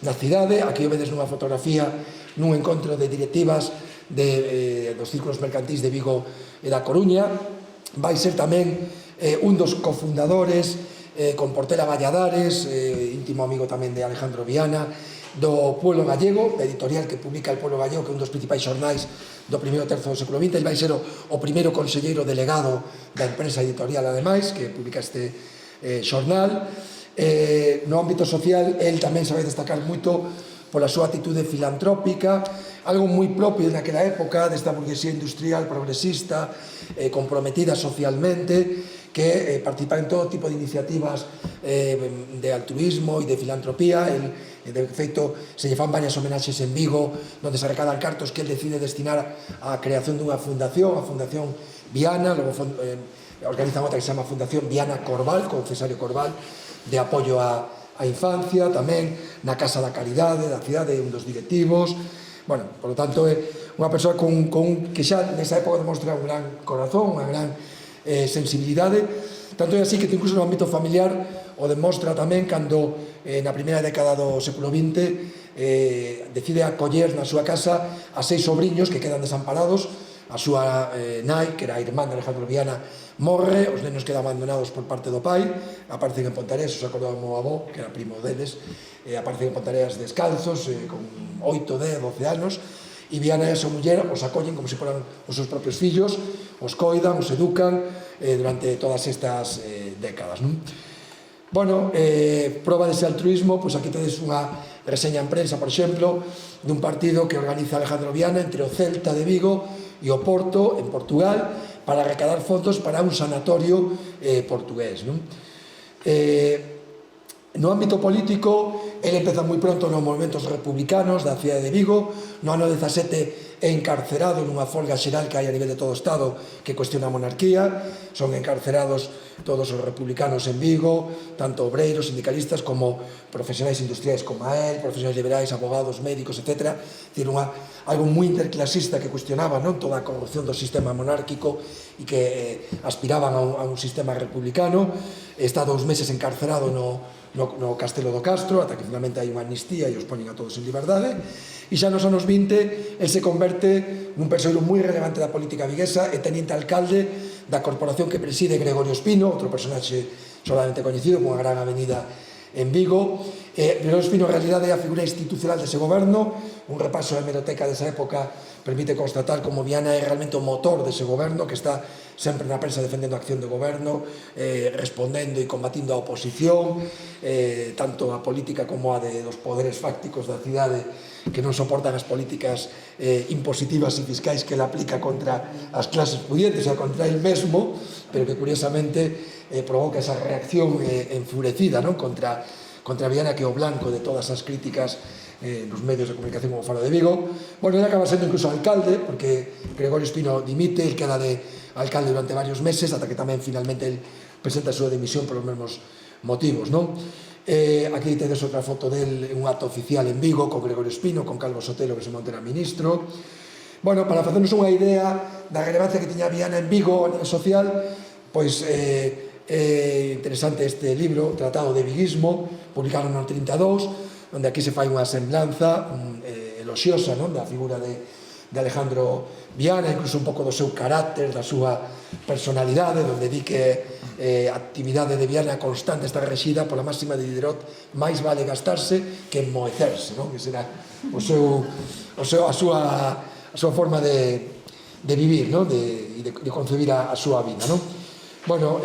na cidade. Aquí o vedes nunha fotografía nun encontro de directivas dos círculos mercantis de Vigo e da Coruña. Vai ser tamén un dos cofundadores con Portela Valladares, íntimo amigo tamén de Alejandro Viana, do Pueblo Gallego, da editorial que publica El Pueblo Gallego, que é un dos principais xornais do primeiro terzo do século XX. Ele vai ser o primeiro conselleiro delegado da empresa editorial, ademais, que publica este xornal. No ámbito social, el tamén sabe destacar moito pola súa atitude filantrópica, algo moi propio naquela época desta burguesía industrial progresista, comprometida socialmente, que participa en todo tipo de iniciativas de altruismo e de filantropía. De feito, se lle fan varias homenaxes en Vigo, onde se recadan cartos que el decide destinar á creación dunha fundación, a Fundación Viana, logo organizan outra que se chama Fundación Viana Corval, con Cesario Corval, de apoio á infancia, tamén na Casa da Caridade da cidade, un dos directivos. Bueno, por lo tanto, é unha persoa que xa nesa época demostra un gran corazón, unha gran sensibilidade, tanto é así que incluso no ámbito familiar o demostra tamén cando na primeira década do século XX decide acoller na súa casa a 6 sobriños que quedan desamparados. A súa nai, que era a irmán de Alejandro Viana, morre, os nenos quedan abandonados por parte do pai, aparecen en Ponteareas, os acordaba o meu avó, que era primo deles, aparecen en Ponteareas descalzos, con 8, 10, 12 anos, e Viana e a súa muller os acollen como se foran os seus propios fillos, os coidan, os educan durante todas estas décadas, non? Bueno, proba dese altruismo, pois aquí tedes unha reseña en prensa, por exemplo, dun partido que organiza Alejandro Viana entre o Celta de Vigo e o Porto, en Portugal, para recadar fondos para un sanatorio portugués, non? No ámbito político, ele empeza moi pronto nos movimentos republicanos da cidade de Vigo. No ano 17 é encarcerado nunha folga xeral que hai a nivel de todo o Estado que cuestiona a monarquía. Son encarcerados todos os republicanos en Vigo, tanto obreiros, sindicalistas, como profesionais industriais como a él, profesionais liberais, abogados, médicos, etc. Dicir, algo moi interclasista que cuestionaba, non, toda a corrupción do sistema monárquico e que aspiraban a un sistema republicano. Está 2 meses encarcerado no Castelo do Castro, ata que finalmente hai unha amnistía e os poñen a todos en liberdade. E xa nos anos 20, el se converte nun persoeiro moi relevante da política viguesa e teniente alcalde da corporación que preside Gregorio Espino, outro personaxe solamente coñecido, cunha gran avenida en Vigo. Gregorio Espino, en realidade, é a figura institucional dese goberno. Un repaso da hemeroteca desa época permite constatar como Viana é realmente o motor dese goberno, que está sempre na prensa defendendo a acción de goberno, respondendo e combatindo a oposición, tanto a política como a dos poderes fácticos da cidade, que non soportan as políticas impositivas e fiscais que ele aplica contra as clases pudientes, ou contra el mesmo, pero que curiosamente provoca esa reacción enfurecida, non, contra Viana, que é o blanco de todas as críticas nos medios de comunicación como Faro de Vigo. Bueno, ele acaba sendo incluso alcalde, porque Gregorio Espino dimite, ele queda de alcalde durante varios meses, ata que tamén finalmente ele presenta a súa dimisión por os mesmos motivos, non? Aquí tedes outra foto del un acto oficial en Vigo con Gregorio Espino, con Calvo Sotelo, que se monte era ministro. Bueno, para facernos unha idea da relevancia que tiña Viana en Vigo a nivel social, pois interesante este libro, Tratado de Viguismo, publicado no 32, onde aquí se fai unha semblanza eloxiosa, non, da figura de Alejandro Viana, incluso un pouco do seu carácter, da súa personalidade, onde di que a actividade de Viana constante está rexida pola máxima de Diderot: máis vale gastarse que enmoecerse, non? Que será a súa forma de vivir, non? De concebir a súa vida, non? Bueno,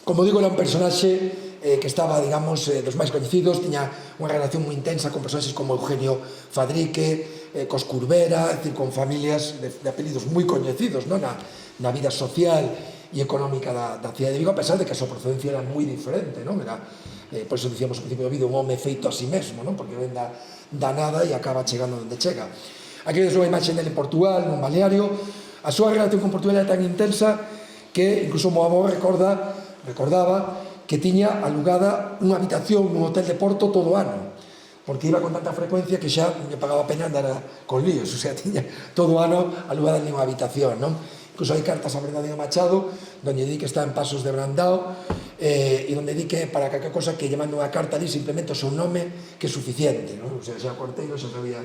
como digo, era un personaxe que estaba, digamos, dos máis coñecidos, tiña unha relación moi intensa con personaxes como Eugenio Fadrique, cos Curbera, é dicir, con familias de apelidos moi coñecidos, non, na vida social e económica da cidade de Vigo, a pesar de que a súa procedencia era moi diferente, non? Era, por eso dicíamos ao principio do vídeo, un home feito a si mesmo, non? Porque ven da nada e acaba chegando onde chega. Aquí vedes unha imaxe dele en Portugal, nun balneario. A súa relación con Portugal era tan intensa que incluso o avó recordaba que tiña alugada unha habitación nun hotel de Porto todo o ano, porque iba con tanta frecuencia que xa me pagaba pena andar con líos, o sea, tiña todo o ano alugada en unha habitación, non? Incluso hai cartas a Bernardino Machado donde di que está en Pasos de Brandao e donde di que para calquer cosa que lle mande unha carta ali simplemente o seu nome que é suficiente, non? O sea, xa o Corteiro xa sabía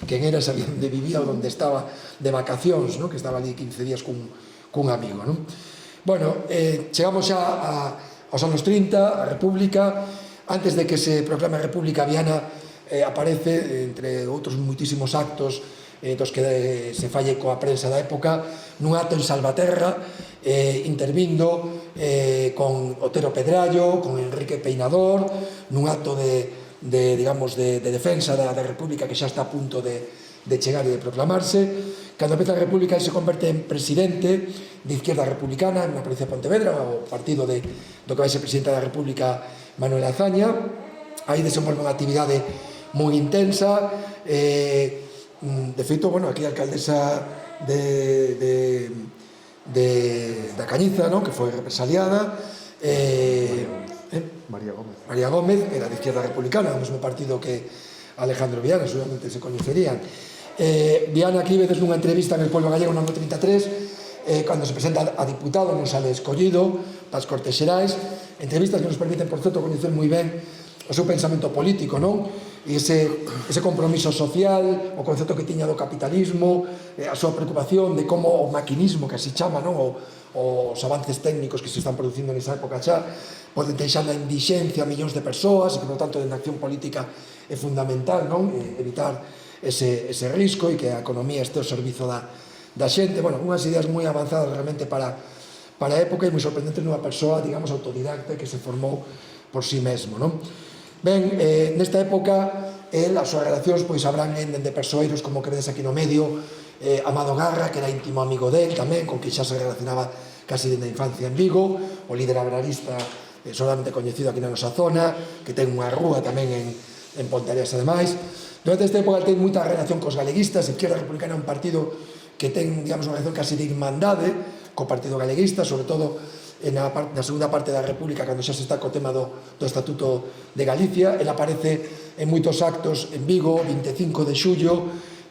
quen era, sabía onde vivía ou onde estaba de vacacións, non? Que estaba ali 15 días cun amigo, non? Bueno, chegamos xa aos anos 30, a República. Antes de que se proclame a República, Viana aparece, entre outros moitísimos actos dos que se falle coa prensa da época, nun acto en Salvaterra, intervindo con Otero Pedrallo, con Enrique Peinador, nun acto de defensa da República que xa está a punto de chegar e de proclamarse. Cando empeza a República, ele se converte en presidente de Izquierda Republicana na provincia de Pontevedra, o partido do que vai ser presidente da República, Manuel Azaña. Aí desenvolve unha actividade moi intensa. De feito, bueno, aquí a alcaldesa da Cañiza, non? Que foi represaliada. María Gómez era de Izquierda Republicana, o mesmo partido que Alejandro Viana, seguramente se coñecerían. Viana aquí veces nunha entrevista en El Pueblo Gallego no ano 33, cando se presenta a diputado, non sale escollido para as Cortes Xerais, entrevistas que nos permiten, por certo, coñecer moi ben o seu pensamento político, non? E ese compromiso social, o concepto que tiña do capitalismo, a súa preocupación de como o maquinismo, que así chama, non? Os avances técnicos que se están producindo nesa época xa poden deixar na indixencia a millóns de persoas e que, por tanto, dentro da acción política é fundamental, non? Evitar ese risco e que a economía este ao servizo da xente. Bueno, unhas ideas moi avanzadas realmente para a época e moi sorprendente nunha persoa, digamos, autodidacta que se formou por si mesmo, non? Ben, nesta época, as súas relacións pois abranguen dende persoeiros como que vedes aquí no medio, Amado Garra, que era íntimo amigo del tamén, con que xa se relacionaba casi dende a infancia en Vigo, o líder agrarista solamente coñecido aquí na nosa zona, que ten unha rúa tamén en Ponteareas ademais. Durante esta época ten moita relación cos galeguistas. Izquierda Republicana é un partido que ten, digamos, unha relación casi de irmandade co Partido Galeguista, sobre todo na segunda parte da República, cando xa se está co tema do Estatuto de Galicia. Ele aparece en moitos actos en Vigo, 25 de xullo,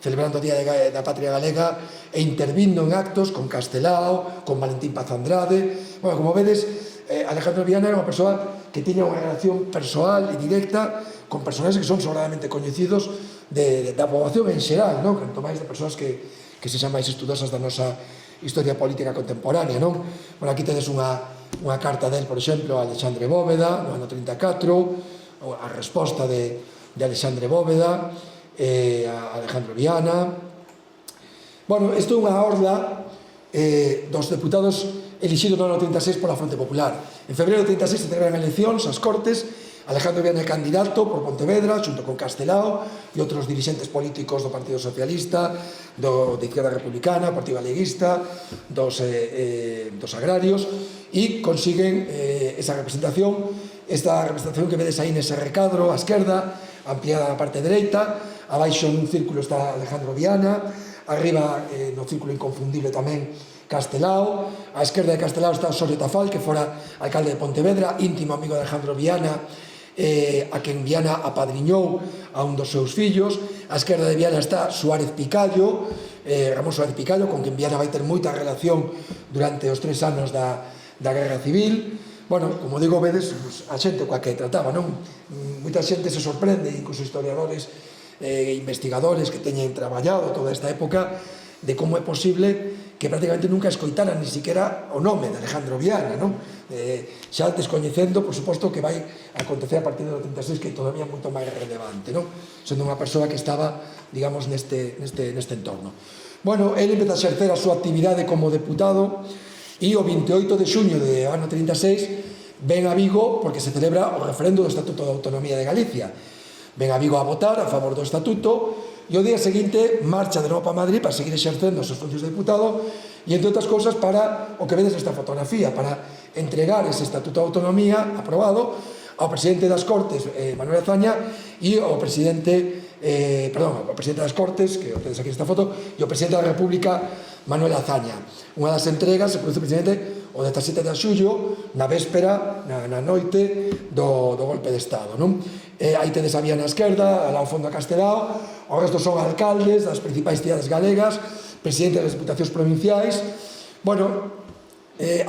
celebrando o Día da Patria Galega, e intervindo en actos con Castelao, con Valentín Paz Andrade. Bueno, como vedes, Alejandro Viana era unha persoa que tiña unha relación persoal e directa con personaxes que son sobradamente coñecidos da poboación en xeral, non? Canto máis de persoas que sexan máis estudosas da nosa historia política contemporánea, non? Bueno, aquí tedes unha carta del, por exemplo, a Alexandre Bóveda, no ano 34, a resposta de Alexandre Bóveda, a Alejandro Viana. Bueno, isto é unha orla dos deputados elixidos no ano 36 pola Fronte Popular. En febreiro de 36 se celebran eleccións, as Cortes. Alejandro Viana é candidato por Pontevedra, xunto con Castelao e outros dirixentes políticos do Partido Socialista, de Izquierda Republicana, Partido Galeguista, dos agrarios, e consiguen esa representación que vedes aí nese recadro, a esquerda, ampliada na parte dereita. Abaixo nun círculo está Alejandro Viana, arriba no círculo inconfundible tamén Castelao. A esquerda de Castelao está Osorio Tafall, que fora alcalde de Pontevedra, íntimo amigo de Alejandro Viana, a quen Viana apadriñou a un dos seus fillos. A esquerda de Viana está Suárez Picallo, Ramón Suárez Picallo, con quen Viana vai ter moita relación durante os 3 anos da Guerra Civil. Bueno, como digo, vedes a xente coa que trataba, non? Moita xente se sorprende, incluso historiadores investigadores que teñen traballado toda esta época, de como é posible que prácticamente nunca escoitaran ni siquiera o nome de Alejandro Viana, non? Xa descoñecendo, por suposto, que vai acontecer a partir do 36, que é todavía moito máis relevante, non? Sendo unha persoa que estaba, digamos, neste entorno. Bueno, ele empeza a exercer a súa actividade como deputado e o 28 de xuño do ano 36 ven a Vigo porque se celebra o referendo do Estatuto de Autonomía de Galicia. Ven a Vigo a votar a favor do Estatuto e o día seguinte marcha de novo para Madrid para seguir exercendo as súas funcións de deputado e, entre outras cousas, para o que vedes nesta fotografía, para entregar ese Estatuto de Autonomía aprobado ao presidente das Cortes, Manuel Azaña, e ao presidente das Cortes, que o tedes aquí nesta foto, e o presidente da República, Manuel Azaña. Unha das entregas se produce precisamente o 17 de xullo, na véspera, na noite do golpe de Estado, non? Aí tedes a Viana á esquerda, ao fondo a Castelao, o resto son alcaldes das principais cidades galegas, presidentes das diputacións provinciais. Bueno,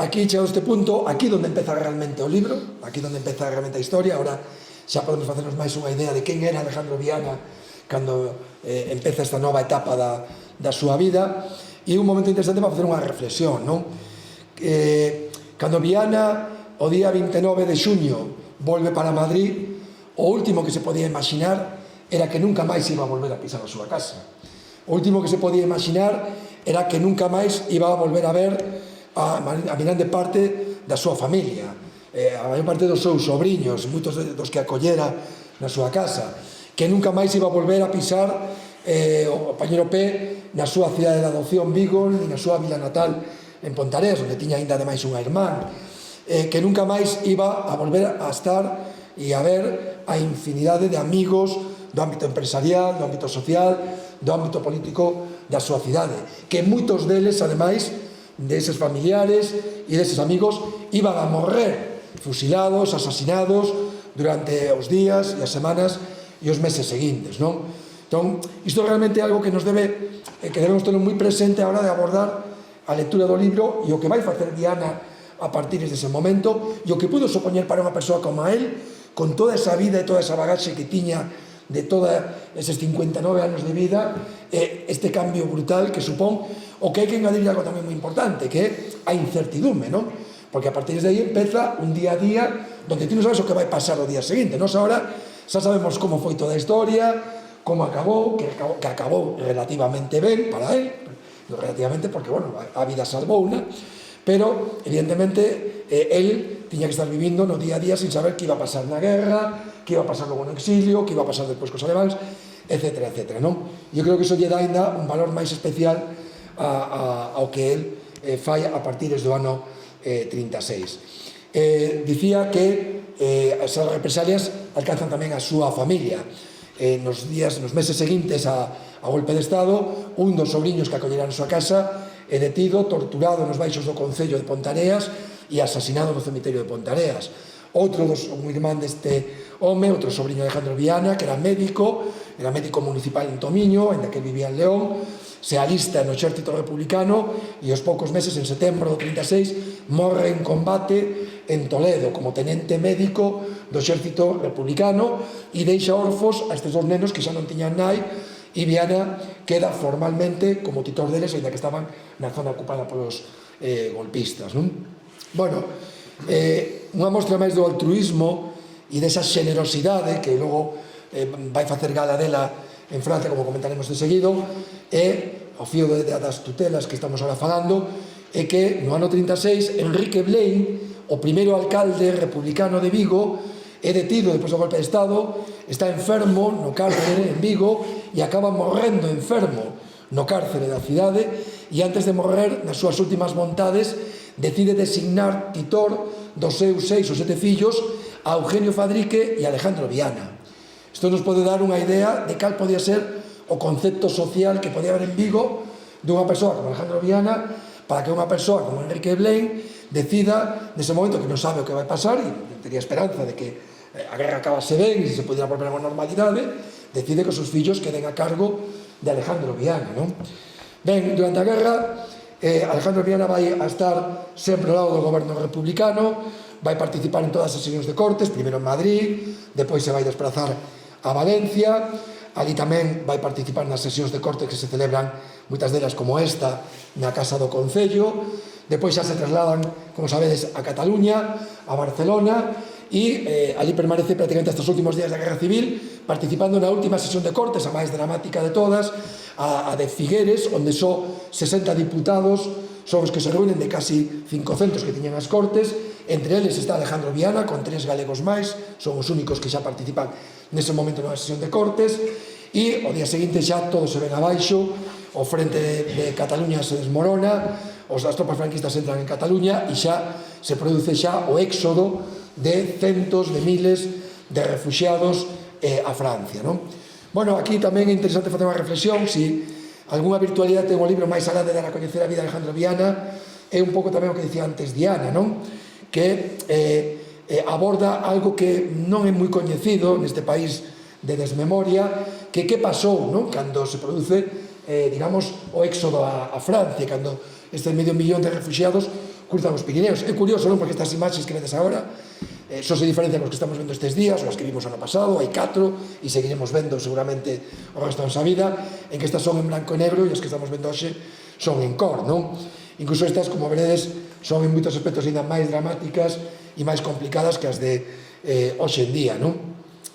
aquí chegado a este punto, aquí onde empeza realmente o libro, aquí onde empeza realmente a historia. Ahora xa podemos facernos máis unha idea de quen era Alejandro Viana cando empeza esta nova etapa da súa vida. E un momento interesante para facer unha reflexión, non? Cando Viana, o día 29 de xuño, volve para Madrid, o último que se podía imaginar era que nunca máis iba a volver a pisar a súa casa. O último que se podía imaginar era que nunca máis iba a volver a ver a grande parte da súa familia, a maior parte dos seus sobriños, moitos dos que acollera na súa casa, que nunca máis iba a volver a pisar o pañero pé na súa cidade de adopción Vigo, ni na súa vila natal en Ponteareas, onde tiña aínda ademais unha irmán, que nunca máis iba a volver a estar e a ver a infinidade de amigos do ámbito empresarial, do ámbito social, do ámbito político da súa cidade, que moitos deles, ademais, deses familiares e deses amigos, iban a morrer fusilados, asasinados durante os días e as semanas e os meses seguintes, non? Entón, isto realmente é algo que nos que debemos ter moi presente a hora de abordar a lectura do libro e o que vai facer Viana a partir dese momento e o que pudo supoñer para unha persoa como a él, con toda esa vida e toda esa bagaxe que tiña de todos eses 59 anos de vida, este cambio brutal que supón, o que hai que engadir algo tamén moi importante, que é a incertidume, non? Porque a partir de aí empeza un día a día donde ti non sabes o que vai pasar o día seguinte. Nos agora xa sabemos como foi toda a historia, como acabou, que acabou relativamente ben para él, relativamente porque, bueno, a vida salvouna, pero, evidentemente, él tiña que estar vivindo no día a día sin saber que iba a pasar na guerra, que iba a pasar logo no exilio, que iba a pasar despois cos alemáns, etcétera, etcétera, non? Eu creo que iso lle dá ainda un valor máis especial ao que él fai a partir do ano 36. dicía que esas represalias alcanzan tamén a súa familia. Nos meses seguintes ao golpe de Estado, un dos sobrinhos que acolleran a súa casa é detido, torturado nos baixos do Concello de Pontareas e asasinado no cemiterio de Pontareas. Un irmán deste home, outro sobrinho de Alejandro Viana, que era médico municipal en Tomiño, ainda que vivía en León, se alista no exército republicano e aos poucos meses, en setembro do 36, morre en combate en Toledo como tenente médico do exército republicano e deixa orfos a estes dos nenos que xa non tiñan nai, e Viana queda formalmente como titor deles, ainda que estaban na zona ocupada polos golpistas. Bueno, unha mostra máis do altruismo e desa xenerosidade que logo vai facer gala dela en Francia, como comentaremos de seguido, e ao fío das tutelas que estamos ahora falando, é que no ano 36 Enrique Blaine, o primeiro alcalde republicano de Vigo, é detido depois do golpe de Estado, está enfermo no cárcere en Vigo e acaba morrendo enfermo no cárcere da cidade, e antes de morrer, nas súas últimas vontades, decide designar titor dos seus 6 ou 7 fillos a Eugenio Fadrique e Alejandro Viana. Isto nos pode dar unha idea de cal podía ser o concepto social que podía haber en Vigo dunha persoa como Alejandro Viana para que unha persoa como Enrique Blaine decida, nese momento que non sabe o que vai pasar e tería esperanza de que a guerra acabase ben e se pudiera volver a unha normalidade, decide que os seus fillos queden a cargo de Alejandro Viana. Ben, durante a guerra Alejandro Viana vai a estar sempre ao lado do goberno republicano, vai participar en todas as sesións de Cortes, primeiro en Madrid, depois se vai desplazar a Valencia, ali tamén vai participar nas sesións de Cortes que se celebran, moitas delas como esta, na Casa do Concello, depois xa se trasladan, como sabedes, a Cataluña, a Barcelona, e ali permanece prácticamente hasta os últimos días da Guerra Civil, participando na última sesión de Cortes, a máis dramática de todas, a de Figueres, onde só 60 diputados son os que se reúnen de casi 500 que tiñan as Cortes. Entre eles está Alejandro Viana, con 3 galegos máis, son os únicos que xa participan nese momento na sesión de Cortes, e o día seguinte xa todo se ven abaixo, o frente de Cataluña se desmorona, as tropas franquistas entran en Cataluña e xa se produce xa o éxodo de centos de miles de refuxiados a Francia. Bueno, aquí tamén é interesante facer unha reflexión, si algunha virtualidade ten o libro máis alá de dar a coñecer a vida de Alejandro Viana, é un pouco tamén o que dicía antes Diana, que aborda algo que non é moi coñecido neste país de desmemoria, que pasou cando se produce, digamos, o éxodo a Francia, cando este medio millón de refugiados cruzan os Pirineos. É curioso, porque estas imaxes que vedes agora só se diferencian os que estamos vendo estes días, ou as que vimos ano pasado, hai 4, e seguiremos vendo seguramente o resto da nosa vida, en que estas son en blanco e negro e as que estamos vendo hoxe son en cor. Incluso estas, como veredes, son en moitos aspectos ainda máis dramáticas e máis complicadas que as de hoxe en día.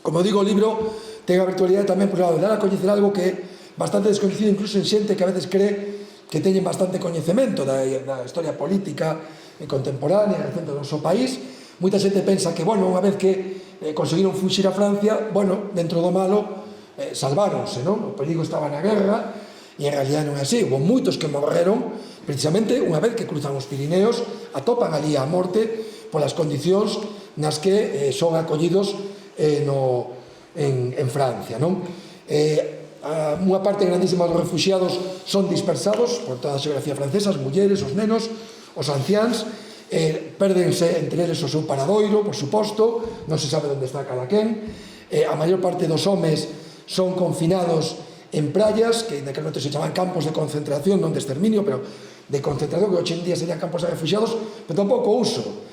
Como digo, o libro ten a virtualidade tamén por lado de dar a coñecer algo que é bastante descoñecido incluso en xente que a veces cree que teñen bastante coñecemento da historia política contemporánea e recente do noso país. Moita xente pensa que, unha vez que conseguiron fuxir a Francia, dentro do malo salváronse, o perigo estaba na guerra, e en realidad non é así. Houve moitos que morreron precisamente unha vez que cruzan os Pirineos, atopan ali a morte polas condicións nas que son acollidos en Francia. Unha parte grandísima dos refugiados son dispersados por toda a xeografía francesa, as mulleres, os nenos, os anciáns, pérdense entre eles o seu paradoiro, por suposto, non se sabe onde está cada quen. A maior parte dos homes son confinados en praias, que naquele momento se chaman campos de concentración, non de exterminio, pero de concentración, que hoxe en día serían campos de refugiados, pero tampouco uso.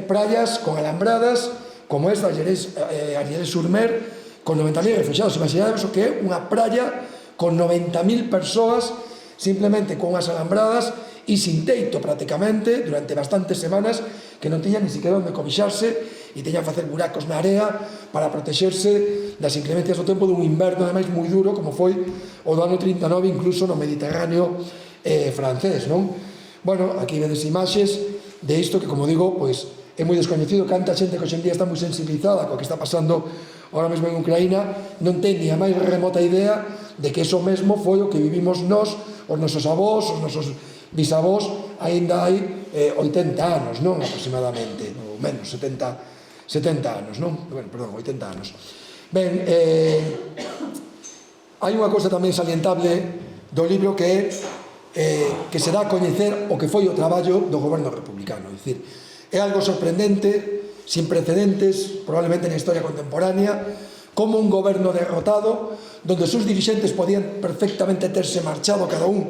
Praias con alambradas, como esta, Argelès-sur-Mer, con 90.000 refugiados. Imaginadvos o que é unha praia con 90.000 persoas, simplemente con unhas alambradas e sin teito prácticamente, durante bastantes semanas, que non tiñan ni siquiera onde cobixarse e teñan que facer buracos na area para protexerse das inclemencias do tempo dun inverno ademais moi duro como foi o do ano 39 incluso no Mediterráneo francés. Aquí vedes imaxes de isto que, como digo, é moi descoñecido. Canta xente que hoxe en día está moi sensibilizada co que está pasando ahora mesmo en Ucraína, non ten ni a máis remota idea de que eso mesmo foi o que vivimos nós, os nosos avós, os nosos bisavós, aínda hai 80 anos, aproximadamente. menos 70 anos, non? Bueno, perdón, 80 anos. Ben, hai unha cousa tamén salientable do libro que se dá a coñecer o que foi o traballo do goberno republicano. É dicir, é algo sorprendente, sin precedentes, probablemente na historia contemporánea, como un goberno derrotado, donde os seus dirixentes podían perfectamente terse marchado cada un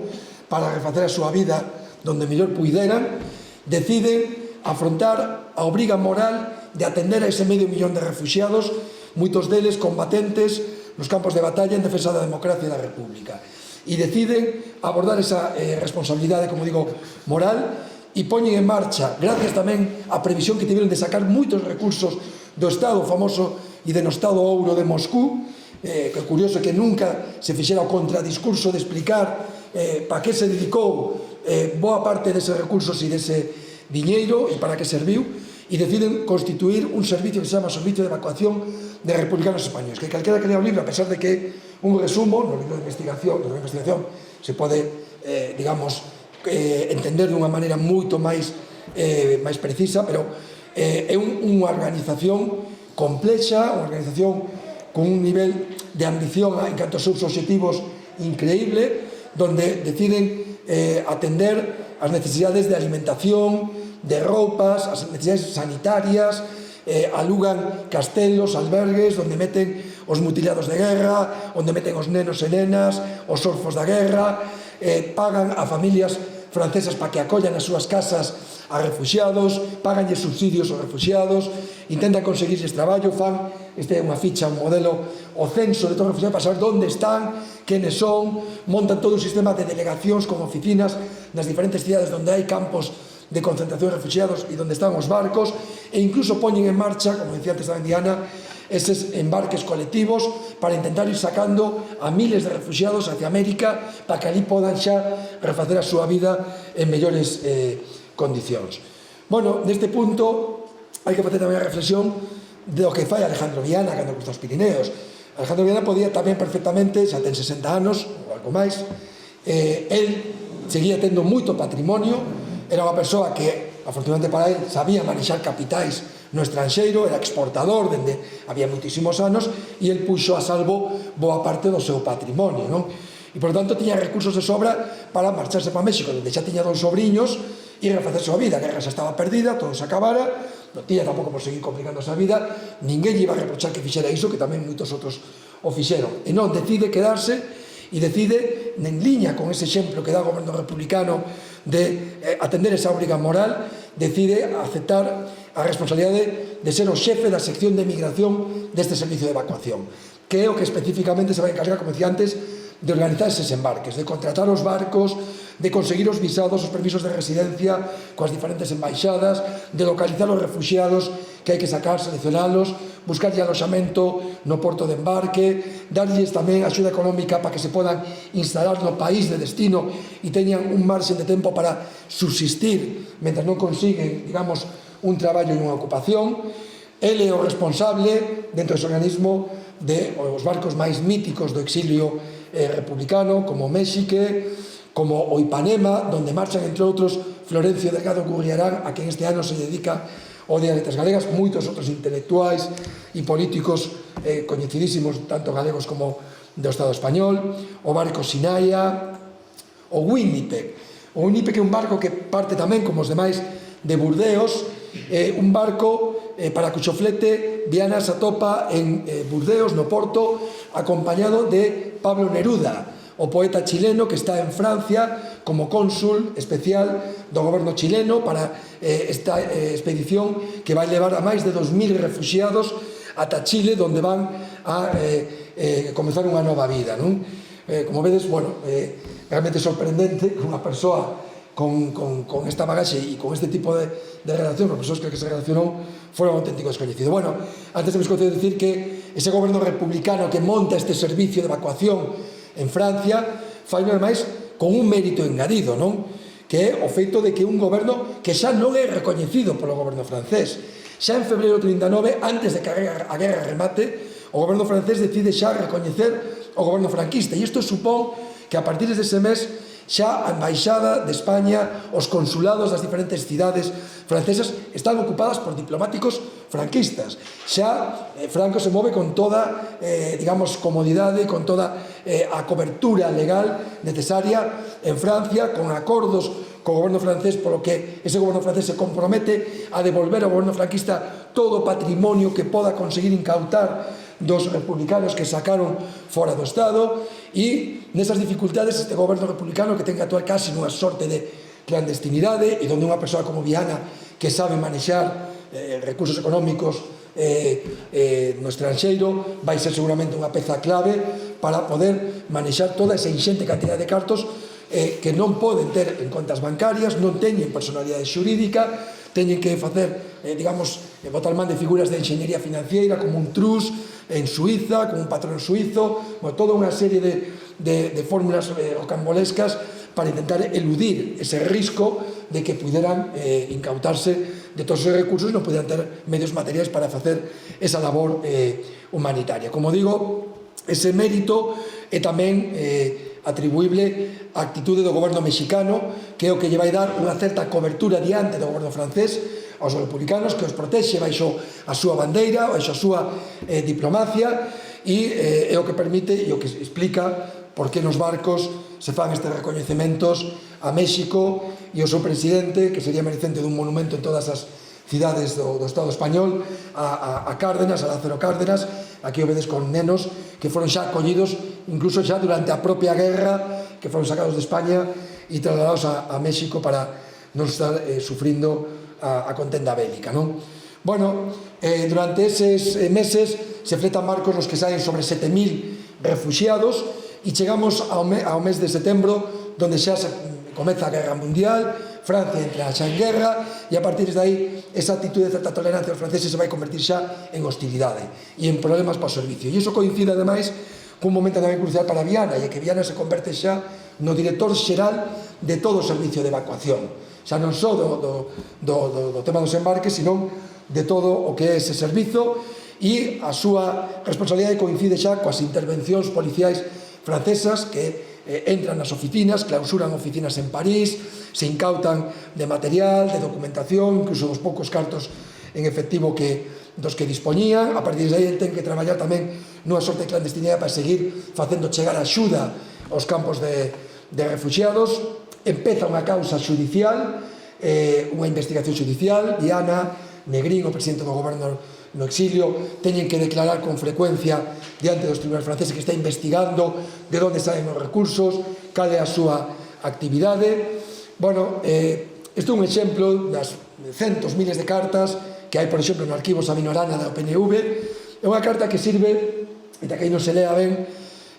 para refacer a súa vida donde mellor puideran, deciden afrontar a obriga moral de atender a ese medio millón de refugiados, moitos deles combatentes nos campos de batalla en defensa da democracia e da república. E deciden abordar esa responsabilidade, como digo, moral, e poñen en marcha, gracias tamén á previsión que tiveron de sacar moitos recursos do Estado famoso e denostado ouro de Moscú, que é curioso que nunca se fixera o contradiscurso de explicar para que se dedicou boa parte deses recursos e dese diñeiro e para que serviu, e deciden constituir un servicio que se chama Servicio de Evacuación de Republicanos Españoles, que calquera que lea o libro, a pesar de que un resumo no libro de investigación se pode, digamos, entender dunha maneira moito máis precisa, pero é unha organización complexa, unha organización con un nivel de ambición en canto aos seus obxectivos increíble, donde deciden atender as necesidades de alimentación, de roupas, as necesidades sanitarias, alugan castelos, albergues, onde meten os mutilados de guerra, onde meten os nenos e nenas, os orfos da guerra, pagan a familias francesas para que acollan as súas casas a refugiados, paganlle subsidios aos refugiados, intentan conseguirles traballo, fan, este é unha ficha, un modelo, o censo de todos os refugiados para saber onde están, quenes son, montan todo un sistema de delegacións con oficinas nas diferentes cidades onde hai campos de concentración de refugiados e onde están os barcos, e incluso poñen en marcha, como decía antes tamén Diana, eses embarques colectivos para intentar ir sacando a miles de refugiados hacia América para que ali podan xa refacer a súa vida en mellores condicións. Bueno, neste punto hai que facer tamén a reflexión do que fai Alejandro Viana cando cruza os Pirineos. Alejandro Viana podía tamén perfectamente, xa ten 60 anos ou algo máis, el seguía tendo moito patrimonio, era unha persoa que, afortunadamente para ele, sabía manexar capitais no estranxeiro, era exportador dende había moitísimos anos, e el puxo a salvo boa parte do seu patrimonio, non? E, por tanto, tiña recursos de sobra para marcharse para México, onde xa tiña 2 sobrinhos, e refacer a súa vida. A guerra xa estaba perdida, todo se acabara, non tiña tampouco por seguir complicando a súa vida, ninguén lle iba a reprochar que fixera iso, que tamén moitos outros o fixeron. E non, decide quedarse, e decide, en liña con ese exemplo que dá o goberno republicano de atender esa obriga moral, decide aceptar a responsabilidade de ser o xefe da sección de migración deste servicio de evacuación, que é o que especificamente se vai encargar, como decía antes, de organizar eses embarques, de contratar os barcos, de conseguir os visados, os permisos de residencia coas diferentes embaixadas, de localizar os refugiados que hai que sacar, seleccionalos, buscarlle aloxamento no porto de embarque, darlles tamén axuda económica para que se podan instalar no país de destino e teñan un marxen de tempo para subsistir mentre non consiguen, digamos, un traballo e unha ocupación. Ele é o responsable dentro dese organismo de os barcos máis míticos do exilio republicano, como Méxique, como o Ipanema, donde marchan, entre outros, Florencio Delgado Gurriarán, a quen este ano se dedica o Día de Letras Galegas, moitos outros intelectuais e políticos coñecidísimos, tanto galegos como do Estado español, o barco Sinaia, o Winnipeg. O Winnipeg é un barco que parte tamén, como os demais, de Burdeos, un barco para cuxo flete Viana se atopa en Burdeos, no Porto, acompañado de Pablo Neruda, o poeta chileno que está en Francia como cónsul especial do goberno chileno para esta expedición que vai levar a máis de 2000 refugiados ata Chile, donde van a comezar unha nova vida, non? Como vedes, bueno, realmente sorprendente que unha persoa con esta bagaxe e con este tipo de relación, con persoas que se relacionou, fora un auténtico descoñecido. Bueno, antes de me escocer decir que ese goberno republicano que monta este servicio de evacuación en Francia fai máis con un mérito engadido, non? Que é o feito de que un goberno que xa non é recoñecido polo goberno francés. Xa en febreiro 39, antes de que a guerra remate, o goberno francés decide xa recoñecer o goberno franquista, e isto supón que a partir dese mes xa a embaixada de España, os consulados das diferentes cidades francesas están ocupadas por diplomáticos franquistas. Xa Franco se move con toda, digamos, comodidade, con toda a cobertura legal necesaria en Francia, con acordos co goberno francés, polo que ese goberno francés se compromete a devolver ao goberno franquista todo o patrimonio que poda conseguir incautar dos republicanos que sacaron fora do Estado, e nesas dificultades este goberno republicano que ten que actuar casi nunha sorte de clandestinidade, e donde unha persoa como Viana que sabe manexar recursos económicos no estranxeiro vai ser seguramente unha peza clave para poder manexar toda esa inxente cantidad de cartos que non poden ter en contas bancarias, non teñen personalidade xurídica, teñen que facer, digamos, botar man de figuras de enxeñería financiera como un trust en Suiza, como un patrón suizo, toda unha serie de fórmulas rocambolescas para intentar eludir ese risco de que puderan incautarse de todos os recursos e non pudieran ter medios materiais para facer esa labor humanitaria. Como digo, ese mérito é tamén atribuible á actitude do goberno mexicano, que é o que lle vai dar unha certa cobertura diante do goberno francés aos republicanos, que os protexe baixo a súa bandeira, baixo a súa diplomacia, e é o que permite e o que explica por que nos barcos se fan estes recoñecementos a México e o seu presidente, que sería merecente dun monumento en todas as cidades do Estado español, a Cárdenas, a Lázaro Cárdenas. Aquí o vedes con nenos que foron xa acollidos incluso xa durante a propia guerra, que foron sacados de España e trasladados a México para non estar sufrindo a contenda bélica, non? Bueno, durante eses meses se fletan barcos nos que saen sobre 7.000 refugiados e chegamos ao mes de setembro, donde xa se comeza a Guerra Mundial, Francia entra xa en guerra, e a partir de aí esa actitude de certa tolerancia dos franceses se vai convertir xa en hostilidade e en problemas para o servicio. E iso coincide ademais cun momento tamén crucial para Viana, e que Viana se converte xa no director xeral de todo o servicio de evacuación, xa non só do tema dos embarques, sino de todo o que é ese servizo, e a súa responsabilidade coincide xa coas intervencións policiais francesas que entran nas oficinas, clausuran oficinas en París, se incautan de material, de documentación, incluso dos poucos cartos en efectivo dos que dispoñían. A partir de aí ten que traballar tamén nunha sorte de clandestinidade para seguir facendo chegar axuda aos campos de refugiados. Empeza unha causa judicial, unha investigación judicial. Viana, Negrín, o presidente do goberno no exilio, teñen que declarar con frecuencia diante dos tribunais franceses que está investigando de onde saen os recursos, cal é a súa actividade. Bueno, isto é un exemplo das centos, miles de cartas que hai, por exemplo, no arquivo Sabino Arana da PNV. É unha carta que sirve, e que aí non se lea ben,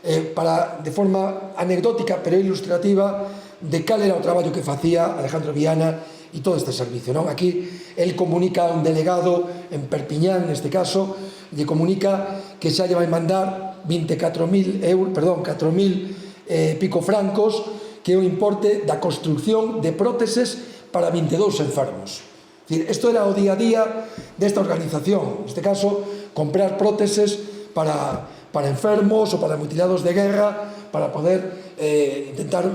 de forma anecdótica pero ilustrativa de cal era o traballo que facía Alejandro Viana e todo este servicio, non? Aquí el comunica a un delegado en Perpiñán, neste caso, lle comunica que xa lle vai mandar 4.000 pico francos, que é o importe da construcción de próteses para 22 enfermos. Isto era o día a día desta organización, neste caso, comprar próteses para enfermos ou para mutilados de guerra, para poder intentar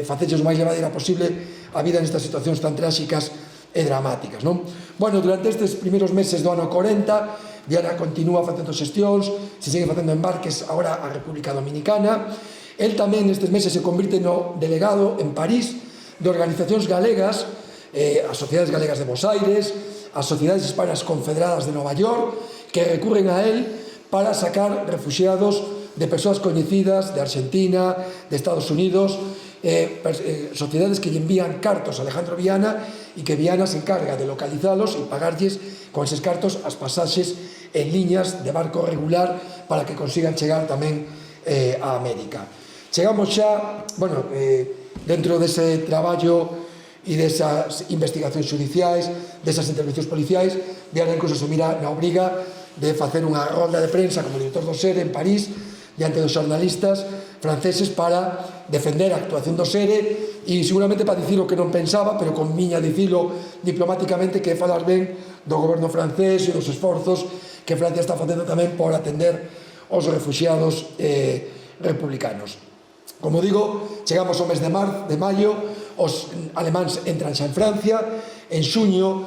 facerlles o máis llevadera posible a vida nestas situacións tan tráxicas e dramáticas, non? Bueno, durante estes primeiros meses do ano 40, Viana continúa facendo xestións, se segue facendo embarques agora a República Dominicana. El tamén nestes meses se convirte no delegado en París de organizacións galegas, as Sociedades Galegas de Bos Aires, as Sociedades Hispanas Confederadas de Nova York, que recurren a él para sacar refugiados de persoas coñecidas de Argentina, de Estados Unidos, sociedades que lle envían cartos a Alejandro Viana e que Viana se encarga de localizalos e pagarlles con eses cartos as pasaxes en liñas de barco regular para que consigan chegar tamén a América. Chegamos xa, bueno, dentro dese traballo e desas investigacións judiciais, desas intervencións policiais, Viana incluso se mira na obriga de facer unha rolda de prensa como director do SERE en París diante dos xornalistas franceses para defender a actuación do SERE e seguramente para dicir o que non pensaba, pero conviña dicilo diplomáticamente, que é falar ben do goberno francés e dos esforzos que Francia está facendo tamén por atender os refugiados republicanos. Como digo, chegamos ao mes de maio, os alemáns entran xa en Francia, en xuño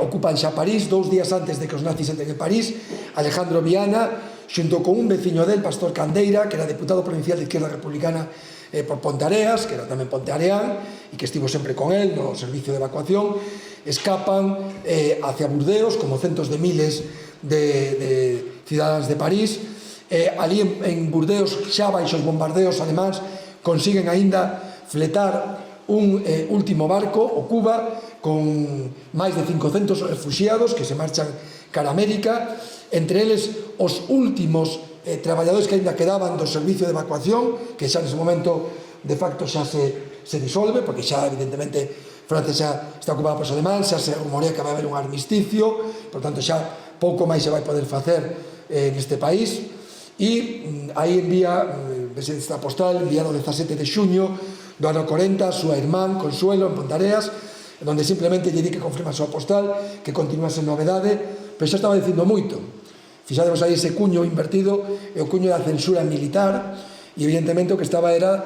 ocupan xa París, 2 días antes de que os nazis entren en París. Alejandro Viana, xunto con un veciño del, Pastor Candeira, que era deputado provincial de Izquierda Republicana por Ponteareas, que era tamén Ponteareán, e que estivo sempre con él no servicio de evacuación, escapan hacia Burdeos, como centos de miles de cidadáns de París. Ali en Burdeos, xa baixo os bombardeos alemáns, consiguen aínda fletar un último barco, o Cuba, con máis de 500 refugiados que se marchan cara a América, entre eles os últimos traballadores que ainda quedaban do servicio de evacuación, que xa nese momento de facto xa se disolve, porque xa evidentemente Francia xa está ocupada por os alemáns, xa se rumorea que vai haber un armisticio, por tanto xa pouco máis se vai poder facer neste país. E aí envía esta postal enviado o 17 de xuño do ano 40 a súa irmán Consuelo en Pontareas, donde simplemente lle di que confirma a súa postal, que continúa sen novedade, pero xa estaba dicindo moito. Fixademos aí ese cuño invertido, é o cuño da censura militar, e evidentemente o que estaba era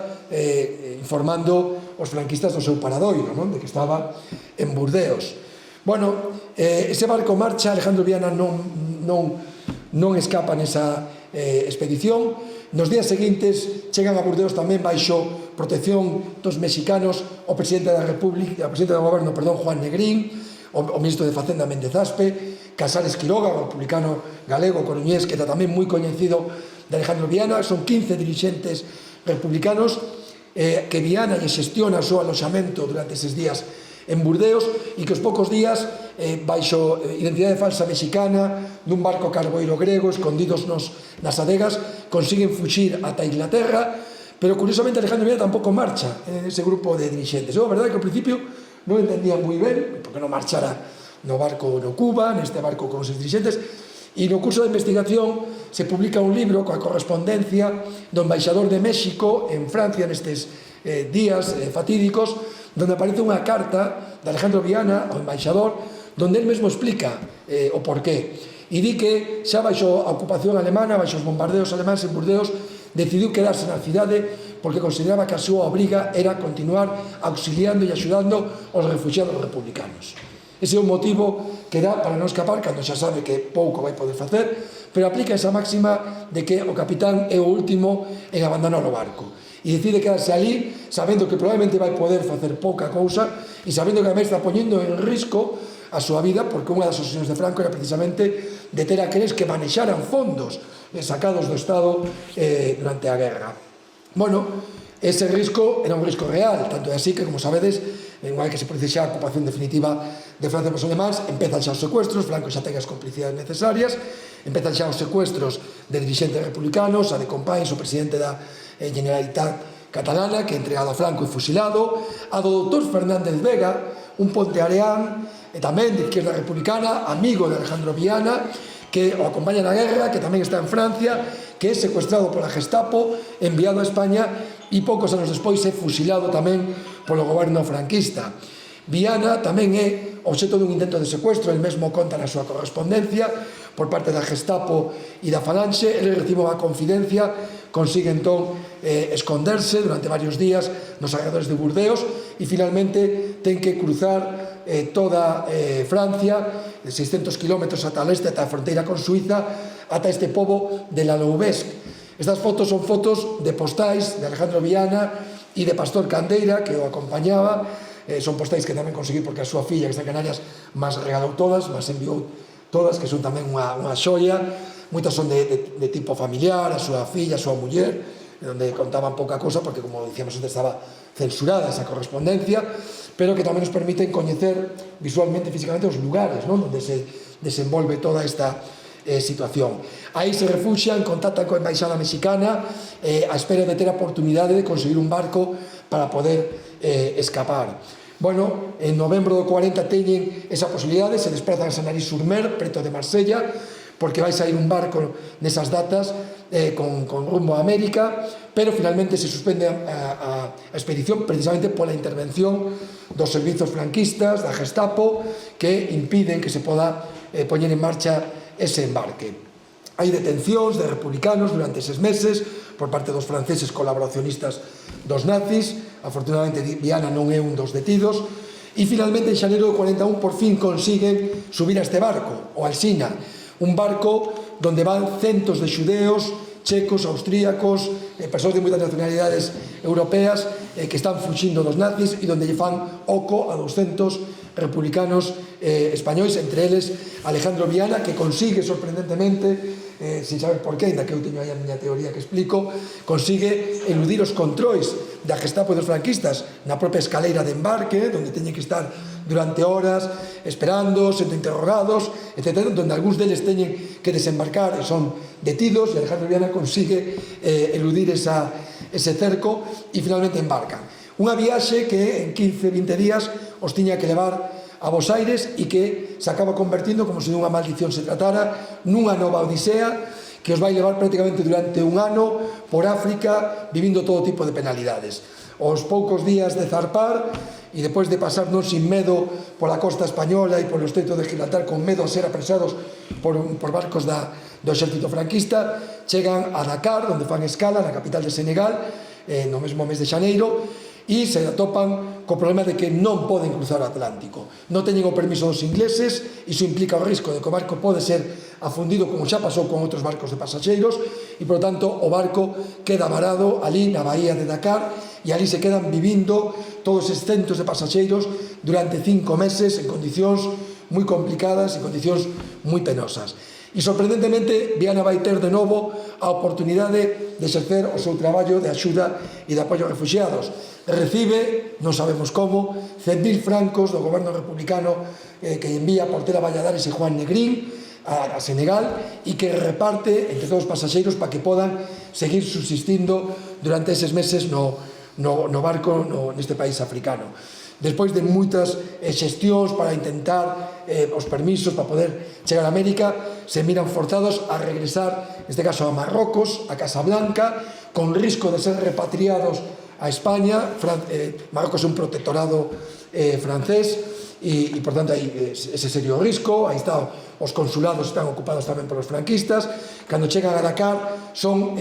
informando os franquistas do seu paradoiro, non? De que estaba en Burdeos. Bueno, ese barco marcha, Alejandro Viana non escapa nesa expedición. Nos días seguintes chegan a Burdeos tamén baixo protección dos mexicanos o presidente da República, o presidente do goberno, Juan Negrín, o ministro de Facenda Méndez Aspe, Casares Quiroga, o republicano galego coruñés, que era tamén moi coñecido de Alejandro Viana. Son 15 dirixentes republicanos que Viana lle xestiona o seu aloxamento durante eses días en Burdeos, e que os poucos días, baixo identidade falsa mexicana, dun barco carboeiro grego, escondidos nas adegas, consiguen fuxir ata Inglaterra. Pero curiosamente Alejandro Viana tampouco marcha en ese grupo de dirixentes. A verdade é que ao principio non entendía moi ben porque non marchara no barco no Cuba, neste barco con os dirixentes, e no curso de investigación se publica un libro coa correspondencia do embaixador de México en Francia nestes días fatídicos, donde aparece unha carta de Alejandro Viana ao embaixador, donde él mesmo explica o porqué, e di que xa baixo a ocupación alemana, baixo os bombardeos alemáns en Burdeos, decidiu quedarse na cidade porque consideraba que a súa obriga era continuar auxiliando e axudando aos refugiados republicanos. Ese é o motivo que dá para non escapar, cando xa sabe que pouco vai poder facer, pero aplica esa máxima de que o capitán é o último en abandonar o barco, e decide quedarse ali sabendo que probablemente vai poder facer pouca cousa, e sabendo que a está poñendo en risco a súa vida, porque unha das obsesiones de Franco era precisamente de ter aqueles que manexaran fondos sacados do Estado durante a guerra. Bueno, ese risco era un risco real, tanto é así que, como sabedes, igual que se produce xa a ocupación definitiva de Francia por os alemáns, empezan xa os secuestros, Franco xa ten as complicidades necesarias, empezan xa os secuestros de dirixentes republicanos, a de Companys, o presidente da Generalitat catalana, que é entregado a Franco e fusilado, a do doutor Fernández Vega, un ponteareán, tamén de Izquierda Republicana, amigo de Alejandro Viana, que o acompaña na guerra, que tamén está en Francia, que é secuestrado pola Gestapo, enviado a España, e poucos anos despois é fusilado tamén polo goberno franquista. Viana tamén é obxecto dun intento de secuestro, el mesmo conta na súa correspondencia, por parte da Gestapo e da Falanxe. Ele recibe unha confidencia, consigue entón esconderse durante varios días nos alrededores de Burdeos, e finalmente ten que cruzar toda Francia, 600 kilómetros ata a leste, ata a fronteira con Suiza, ata este pobo de la Loubesque. Estas fotos son fotos de postais de Alejandro Viana e de Pastor Candeira, que o acompañaba. Son postais que tamén conseguí porque a súa filla, que está en Canarias, máis regalou todas, máis enviou todas, que son tamén unha xoia. Moitas son de tipo familiar, a súa filla, a súa muller, onde contaban pouca cosa, porque, como dicíamos antes, estaba censurada esa correspondencia, pero que tamén nos permiten coñecer visualmente, físicamente, os lugares, non? Onde se desenvolve toda esta situación. Aí se refuxian, contactan coa embaixada mexicana a espera de ter a oportunidade de conseguir un barco para poder escapar. Bueno, en novembro do 40 teñen esa posibilidade, se desplazan a Sanary-sur-Mer, preto de Marsella, porque vai sair un barco nesas datas con rumbo a América, pero finalmente se suspende a expedición precisamente pola intervención dos servizos franquistas, da Gestapo, que impiden que se poda poñer en marcha ese embarque. Hai detencións de republicanos durante eses meses por parte dos franceses colaboracionistas dos nazis. Afortunadamente Viana non é un dos detidos, e finalmente en xaneiro do 41 por fin consiguen subir a este barco, o Alsina, un barco donde van centos de xudeos, checos, austríacos, persoas de moitas nacionalidades europeas que están fuxindo dos nazis e donde lle fan oco a 200 republicanos españois, entre eles Alejandro Viana, que consigue sorprendentemente, sin saber por qué, ainda que eu teño aí a miña teoría que explico, consigue eludir os controis da Gestapo e dos franquistas na propia escaleira de embarque, donde teñen que estar durante horas esperando, sendo interrogados, etc., donde algúns deles teñen que desembarcar e son detidos, e Alejandro Viana consigue eludir ese cerco e finalmente embarcan. Unha viaxe que en 15-20 días os tiña que levar a Bos Aires e que se acaba convertindo, como se dunha maldición se tratara, nunha nova odisea que os vai levar prácticamente durante un ano por África, vivindo todo tipo de penalidades. Os poucos días de zarpar e depois de pasar non sin medo pola costa española e polo estreito de Gibraltar, con medo a ser apresados por barcos do exército franquista, chegan a Dakar, onde fan escala, na capital de Senegal, no mesmo mes de xaneiro, e se atopan co problema de que non poden cruzar o Atlántico. Non teñen o permiso dos ingleses, iso implica o risco de que o barco pode ser afundido, como xa pasou con outros barcos de pasaxeiros, e, por tanto, o barco queda varado ali na bahía de Dakar, e ali se quedan vivindo todos estes centos de pasaxeiros durante 5 meses en condicións moi complicadas e condicións moi penosas. E, sorprendentemente, Viana vai ter de novo a oportunidade de exercer o seu traballo de axuda e de apoio aos refugiados. Recibe, non sabemos como, 100.000 francos do goberno republicano que envía Portela Valladares e Juan Negrín a Senegal e que reparte entre todos os pasaxeiros para que podan seguir subsistindo durante eses meses no barco neste país africano. Despois de moitas xestións para intentar os permisos para poder chegar a América, se miran forzados a regresar, neste caso a Marrocos, a Casablanca, con risco de ser repatriados a España. Marrocos é un protectorado francés e, por tanto, hai ese serio risco. Aí está, os consulados están ocupados tamén polos franquistas. Cando chegan a Dakar son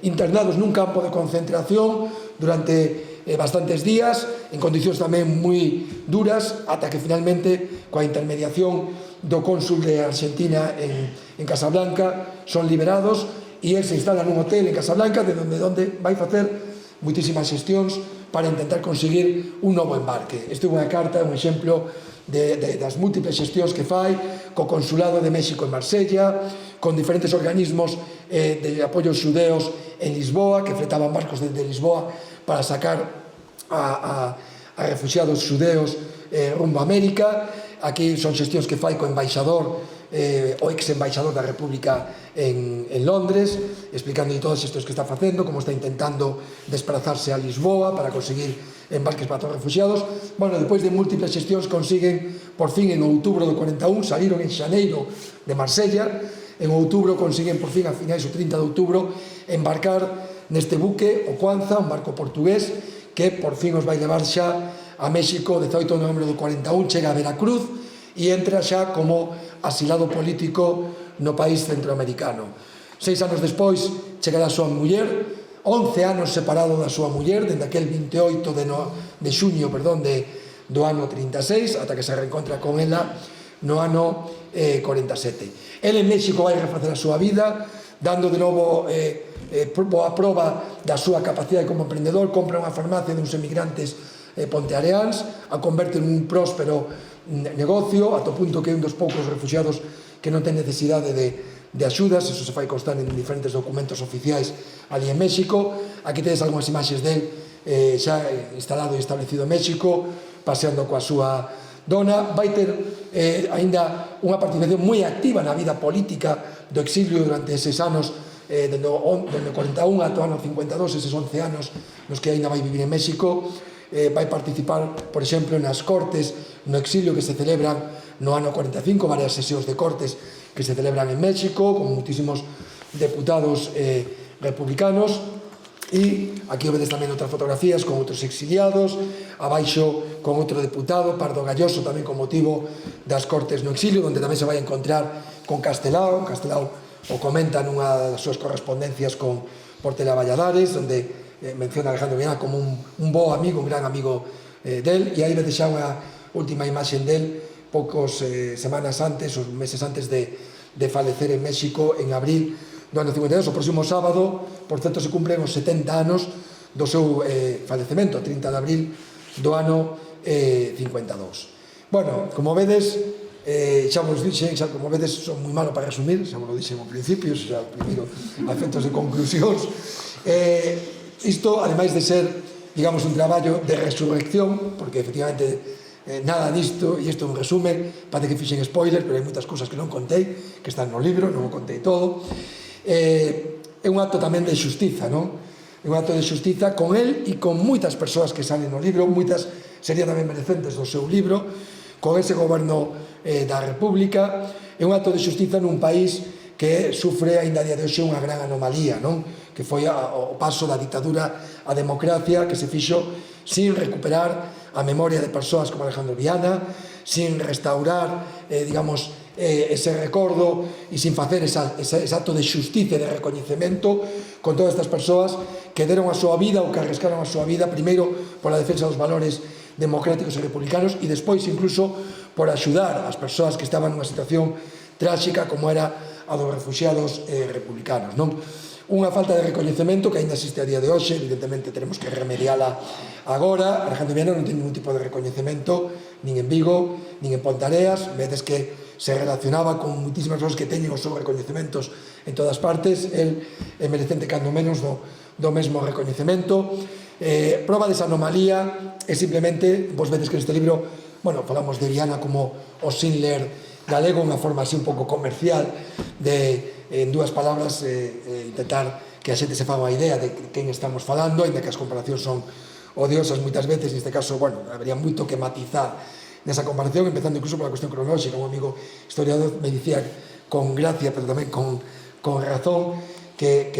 internados nun campo de concentración durante bastantes días, en condicións tamén moi duras, ata que finalmente, coa intermediación do cónsul de Argentina en Casablanca, son liberados e él se instala nun hotel en Casablanca, de onde vai facer moitísimas xestións para intentar conseguir un novo embarque. Isto é unha carta, un exemplo das múltiples xestións que fai co Consulado de México en Marsella, con diferentes organismos de apoio aos xudeos en Lisboa, que fletaban barcos desde Lisboa para sacar a refugiados xudeos rumbo a América. Aquí son xestións que fai co embaixador, o ex-embaixador da República en Londres, explicando todos estos que está facendo, como está intentando desplazarse a Lisboa para conseguir embarques para todos os refugiados. Bueno, depois de múltiples xestións consiguen, por fin, en outubro do 41, saliron en xaneiro de Marsella, en outubro consiguen, por fin, a finais do 30 de outubro, embarcar neste buque, o Cuanza, un barco portugués, que por fin os vai levar xa a México. 18 de novembro do 41 chega a Veracruz e entra xa como asilado político no país centroamericano. 6 anos despois chegará a súa muller, 11 anos separado da súa muller, dende aquel 28 de xuño do ano 36, ata que se reencontra con ela no ano 47. El en México vai refacer a súa vida, dando de novo boa proba da súa capacidade como emprendedor. Compra unha farmacia de uns emigrantes ponteareáns, a converte en un próspero negocio, ata o punto que é un dos poucos refugiados que non ten necesidade de axudas. Eso se fai constar en diferentes documentos oficiais ali en México. Aquí tedes algunhas imaxes del xa instalado e establecido en México, paseando coa súa dona. Vai ter aínda unha participación moi activa na vida política do exilio durante eses anos, dende o 41 ata o ano 52, eses 11 anos nos que aínda vai vivir en México. Vai participar, por exemplo, nas cortes no exilio que se celebran no ano 45, varias sesións de cortes que se celebran en México, con muitísimos deputados republicanos. E aquí vedes tamén outras fotografías con outros exiliados, abaixo con outro deputado, Pardo Galloso, tamén con motivo das cortes no exilio, onde tamén se vai encontrar con Castelao. Castelao o comenta nunha das súas correspondencias con Portela Valladares, onde menciona Alejandro Viana como un bo amigo, un gran amigo del, e aí vedes xa unha última imaxe del poucos semanas antes, os meses antes de falecer en México en abril do ano 52. O próximo sábado, por certo, se cumplen os 70 anos do seu falecemento, 30 de abril do ano 52. Bueno, como vedes, xa vos dixen, xa como vedes, son moi malo para resumir, xa vos lo dixen ao principio, xa primeiro a efectos de conclusións. Isto, ademais de ser, digamos, un traballo de resurrección, porque efectivamente nada disto, e isto é un resumen, parece que fixen spoiler, pero hai moitas cousas que non contei, que están no libro, non o contei todo. É un acto tamén de xustiza, non? É un acto de xustiza con el e con moitas persoas que salen no libro, moitas serían tamén merecentes do seu libro, con ese goberno da República. É un acto de xustiza nun país que sufre aínda a día de hoxe unha gran anomalía, non? Que foi o paso da ditadura á democracia, que se fixo sin recuperar a memoria de persoas como Alejandro Viana, sin restaurar, digamos, ese recordo e sin facer ese acto de xustiza e de recoñecemento con todas estas persoas que deron a súa vida ou que arriscaron a súa vida primeiro pola defensa dos valores democráticos e republicanos e despois incluso por axudar as persoas que estaban nunha situación tráxica como era a dos refugiados republicanos, non? Unha falta de recoñecemento que aínda existe a día de hoxe, evidentemente teremos que remediala agora. Alejandro Viana non ten ningún tipo de recoñecemento nin en Vigo, nin en Pontareas, vedes que se relacionaba con muitísimas persoas que teñen os seus recoñecementos en todas partes. El é merecente cando menos do mesmo recoñecemento. Proba desa anomalía é simplemente, vos vedes que neste libro, bueno, falamos de Viana como o Schindler galego, unha forma así un pouco comercial de, en dúas palabras, intentar que a xente se faga a idea de quen estamos falando, ainda que as comparacións son odiosas moitas veces. Neste caso, bueno, habría moito que matizar nesa comparación, empezando incluso pola cuestión cronolóxica. Un amigo historiador me dicía con gracia, pero tamén con razón, que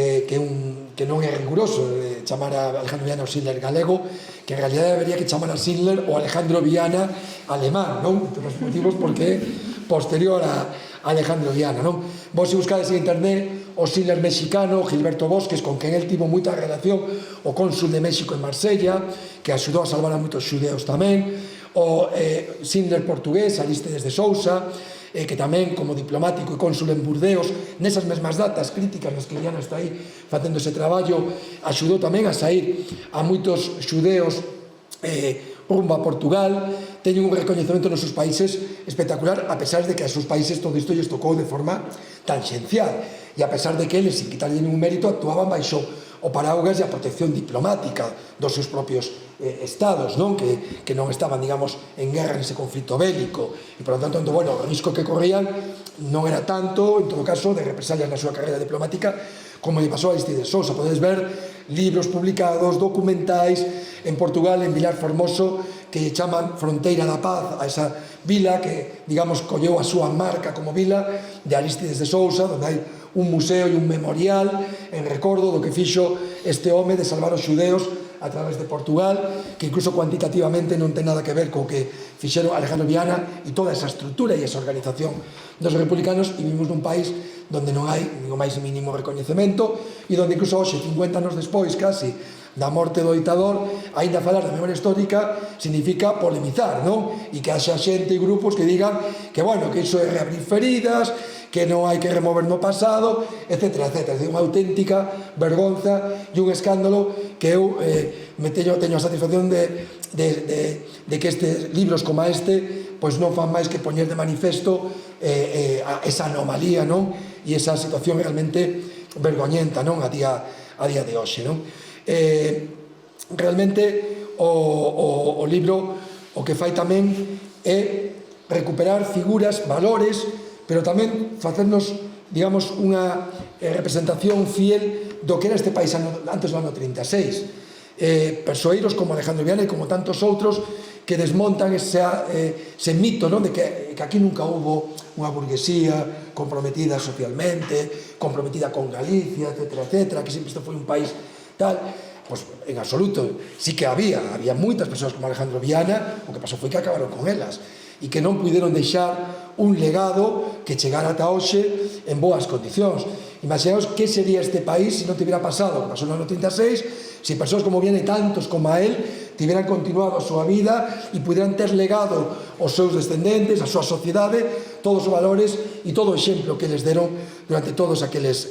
non é riguroso chamar a Alejandro Viana o Schindler galego, que en realidad debería que chamar a Schindler o Alejandro Viana alemán, non? Por os motivos porque é posterior a Alejandro Viana, non? Vos se buscades en internet o Schindler mexicano, Gilberto Bosques, con quen el tivo moita relación, o cónsul de México en Marsella, que axudou a salvar a moitos xudeos tamén, o Schindler portugués, Arístedes de Sousa, que tamén como diplomático e cónsul en Burdeos, nesas mesmas datas críticas nas que Viana está aí facendo ese traballo, axudou tamén a sair a moitos xudeos rumbo a Portugal. Teñen un recoñecemento nos seus países espectacular, a pesar de que a seus países todo isto lles tocou de forma tangencial, e a pesar de que eles, sin quitarlle ningún mérito, actuaban baixo o paraugas e a protección diplomática dos seus propios estados, non? Que non estaban, digamos, en guerra nese conflito bélico, e por lo tanto, bueno, o risco que corrían non era tanto, en todo caso, de represalias na súa carreira diplomática, como lle pasou a Arístedes de Sousa. Podedes ver libros publicados, documentais en Portugal, en Vilar Formoso, que chaman Fronteira da Paz a esa vila que, digamos, colleu a súa marca como vila de Arístedes de Sousa, onde hai un museo e un memorial en recordo do que fixo este home de salvar os xudeos a través de Portugal, que incluso cuantitativamente non ten nada que ver co que fixeron Alejandro Viana e toda esa estrutura e esa organización dos republicanos. E vivimos nun país donde non hai o máis mínimo recoñecemento e donde incluso hoxe, 50 anos despois casi da morte do ditador, aínda falar da memoria histórica significa polemizar, non? E que haxa xente e grupos que digan que, bueno, que iso é reabrir feridas, que non hai que remover no pasado, etcétera, etcétera. É unha auténtica vergonza e un escándalo que eu teño a satisfacción de que estes libros como este pois non fan máis que poñer de manifesto esa anomalía, non? E esa situación realmente vergoñenta, non? A día de hoxe, non? Realmente o libro o que fai tamén é recuperar figuras, valores, pero tamén facernos, digamos, unha representación fiel do que era este país antes do ano 36. Persoeiros como Alejandro Viana e como tantos outros que desmontan ese mito, non? De que aquí nunca hubo unha burguesía comprometida socialmente, comprometida con Galicia, etcétera, etcétera, que sempre isto foi un país tal. Pois en absoluto, sí que había moitas persoas como Alejandro Viana. O que pasou foi que acabaron con elas e que non puderon deixar un legado que chegara ata hoxe en boas condicións. Imaginaos que sería este país se non tivera pasado, que pasou no ano 36, se persoas como Viana e tantos como a él tiveran continuado a súa vida e puderan ter legado aos seus descendentes, a súa sociedade, todos os valores e todo o exemplo que les deron durante todos aqueles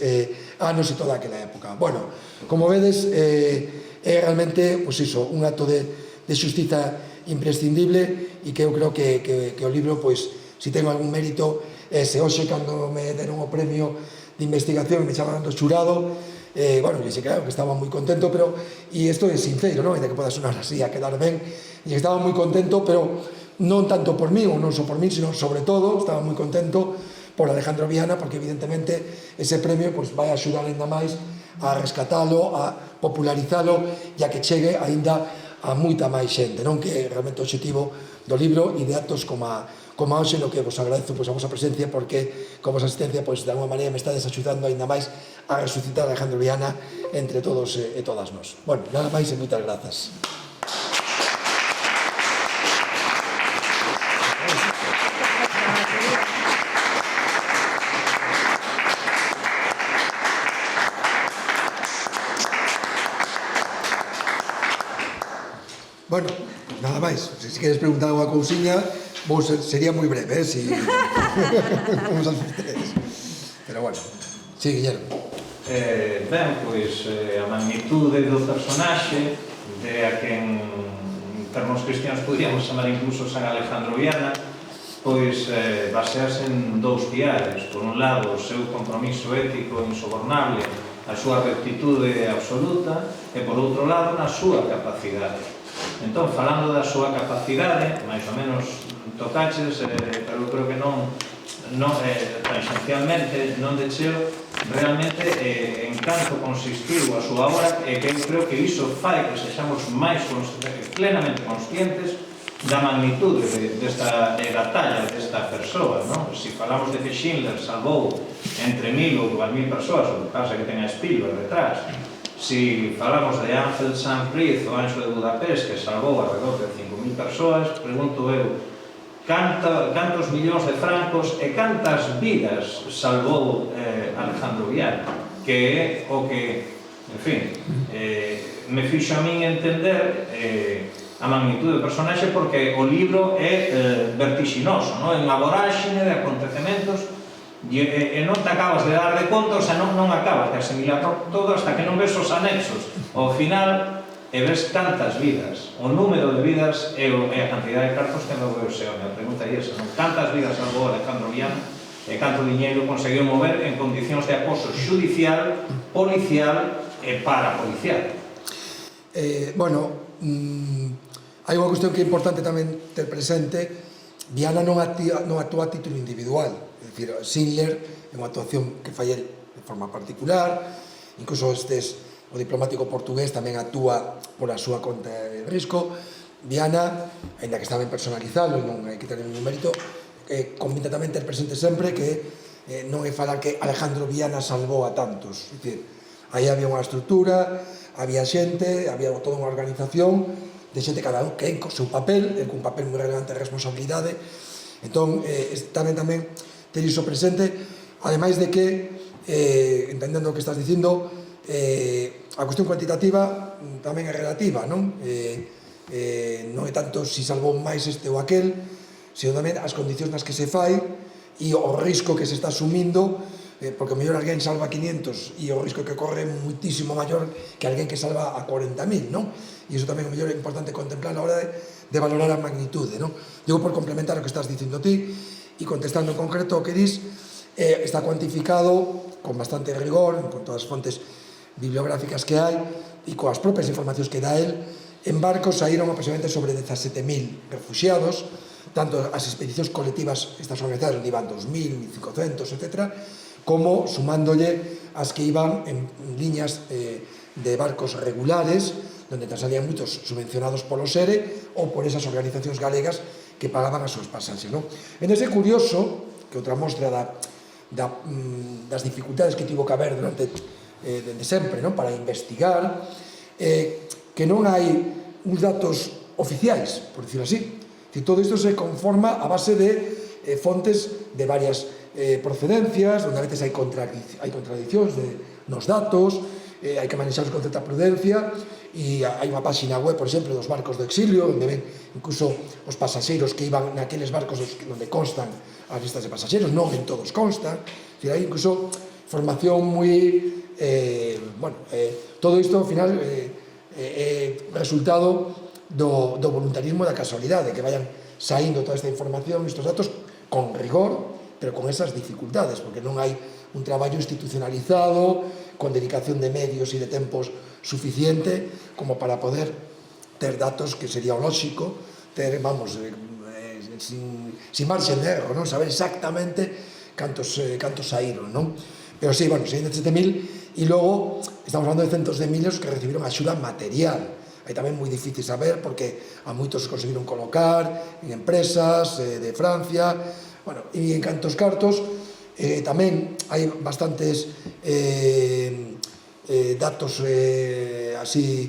anos e toda aquela época. Bueno, como vedes, é realmente, pois iso, un acto de xustiza imprescindible e que eu creo que o libro, pois, se ten algún mérito, se hoxe cando me deron o premio de investigación me chamaron do xurado, bueno, dixe que estaba moi contento, pero, e isto é sincero, non? Ainda que poda sonar así a quedar ben, e estaba moi contento, pero non tanto por mí, ou non só por mí, sino sobre todo, estaba moi contento por Alejandro Viana, porque evidentemente ese premio pois, vai axudar ainda máis a rescatalo, a popularizalo, e a que chegue ainda a moita máis xente, non? Que é realmente o objetivo do libro e de actos como a hoxe, no que vos agradezo pois, a vosa presencia, porque con vosa asistencia pois, de alguma maneira me estades axudando ainda máis a resucitar a Alejandro Viana entre todos e todas nós. Bueno, nada máis e moitas grazas. Bueno, nada máis. Se queres preguntar unha cousiña, sería moi breve, si vamos a los tres. Pero bueno, sí, Guillermo. Ben, pois, a magnitude do personaxe, de a que en termos cristianos podríamos chamar incluso San Alejandro Viana, pois basease en dous piares. Por un lado, o seu compromiso ético insobornable, a súa rectitude absoluta, e por outro lado, na súa capacidade. Entón, falando da súa capacidade, máis ou menos tocaches, pero eu creo que non tangencialmente, non de cheo, realmente en canto consistiu a súa obra, e que eu creo que iso fai que sexamos máis plenamente conscientes da magnitude desta batalla desta persoa, non? Se falamos de que Schindler salvou entre 1000 ou 2000 persoas, o que pasa que ten a Spielberg detrás. Se falamos de Ángel Saint-Priest, o Anxo de Budapest, que salvou alrededor de 5000 persoas, pregunto eu, cantos millóns de francos e cantas vidas salvou Alejandro Viana, que é o que, en fin, me fixo a min entender a magnitude do personaxe, porque o libro é vertixinoso, é unha voráxine de acontecementos e non te acabas de dar de conta, o sea, non acabas de asimilar todo hasta que non ves os anexos ao final e ves tantas vidas, o número de vidas e a cantidad de cartos que moveu ese home. A pregunta é esa, non? Cantas vidas salvou Alejandro Viana e canto diñeiro conseguiu mover en condicións de acoso xudicial, policial e parapolicial. Bueno, hai unha cuestión que é importante tamén ter presente. Viana non actúa a título individual, é dicir, Schindler é unha actuación que fai el de forma particular, incluso o diplomático portugués tamén actúa pola súa conta de risco. Viana, ainda que está ben personalizado e non hai que ter ningún mérito, convita tamén ter presente sempre que non é falar que Alejandro Viana salvou a tantos, é dicir, aí había unha estrutura, había xente, había toda unha organización de xente cada un que co seu papel, cun papel moi relevante de responsabilidade. Entón, tamén ter iso presente, ademais de que, entendendo o que estás dicindo, a cuestión cuantitativa tamén é relativa, non? Non é tanto si salvou máis este ou aquel, sino tamén as condicións nas que se fai e o risco que se está asumindo, porque o mellor alguén salva 500 e o risco que corre é muitísimo maior que alguén que salva a 40.000, non? E iso tamén o mellor é importante contemplar a hora de valorar a magnitude, non? Digo por complementar o que estás dicindo ti e contestando en concreto o que dis, está cuantificado con bastante rigor, con todas as fontes bibliográficas que hai e coas propias informacións que dá el. En barcos saíron aproximadamente sobre 17.000 refugiados, tanto as expedicións colectivas estas organizadas iban 2.000, 1.500, etc., como sumándolle as que iban en liñas de barcos regulares, donde salían moitos subvencionados polo SERE ou por esas organizacións galegas que pagaban as súas pasaxes, non? En ese curioso, que outra mostra das dificultades que tivo que haber durante de sempre, non? Para investigar, que non hai uns datos oficiais, por dicirlo así. Todo isto se conforma a base de fontes de varias procedencias, onde a veces hai contradicións nos datos, hai que manexarlos con certa prudencia, e hai unha páxina web, por exemplo, dos barcos do exilio, onde ven incluso os pasaxeiros que iban naqueles barcos onde constan as listas de pasaxeiros, non en todos constan, hai incluso formación moi... todo isto, ao final, é resultado do voluntarismo da casualidade, que vayan saindo toda esta información, estes datos, con rigor, pero con esas dificultades, porque non hai un traballo institucionalizado, con dedicación de medios e de tempos suficiente como para poder ter datos que sería o lóxico, ter, vamos, sin marxen de erro, non? Saber exactamente cantos saíron, non? Pero sí, bueno, 607.000, e logo estamos falando de centos de miles que recibiron axuda material. Aí tamén moi difícil saber, porque a moitos conseguiron colocar en empresas de Francia, bueno, e en cantos cartos, tamén hai bastantes datos así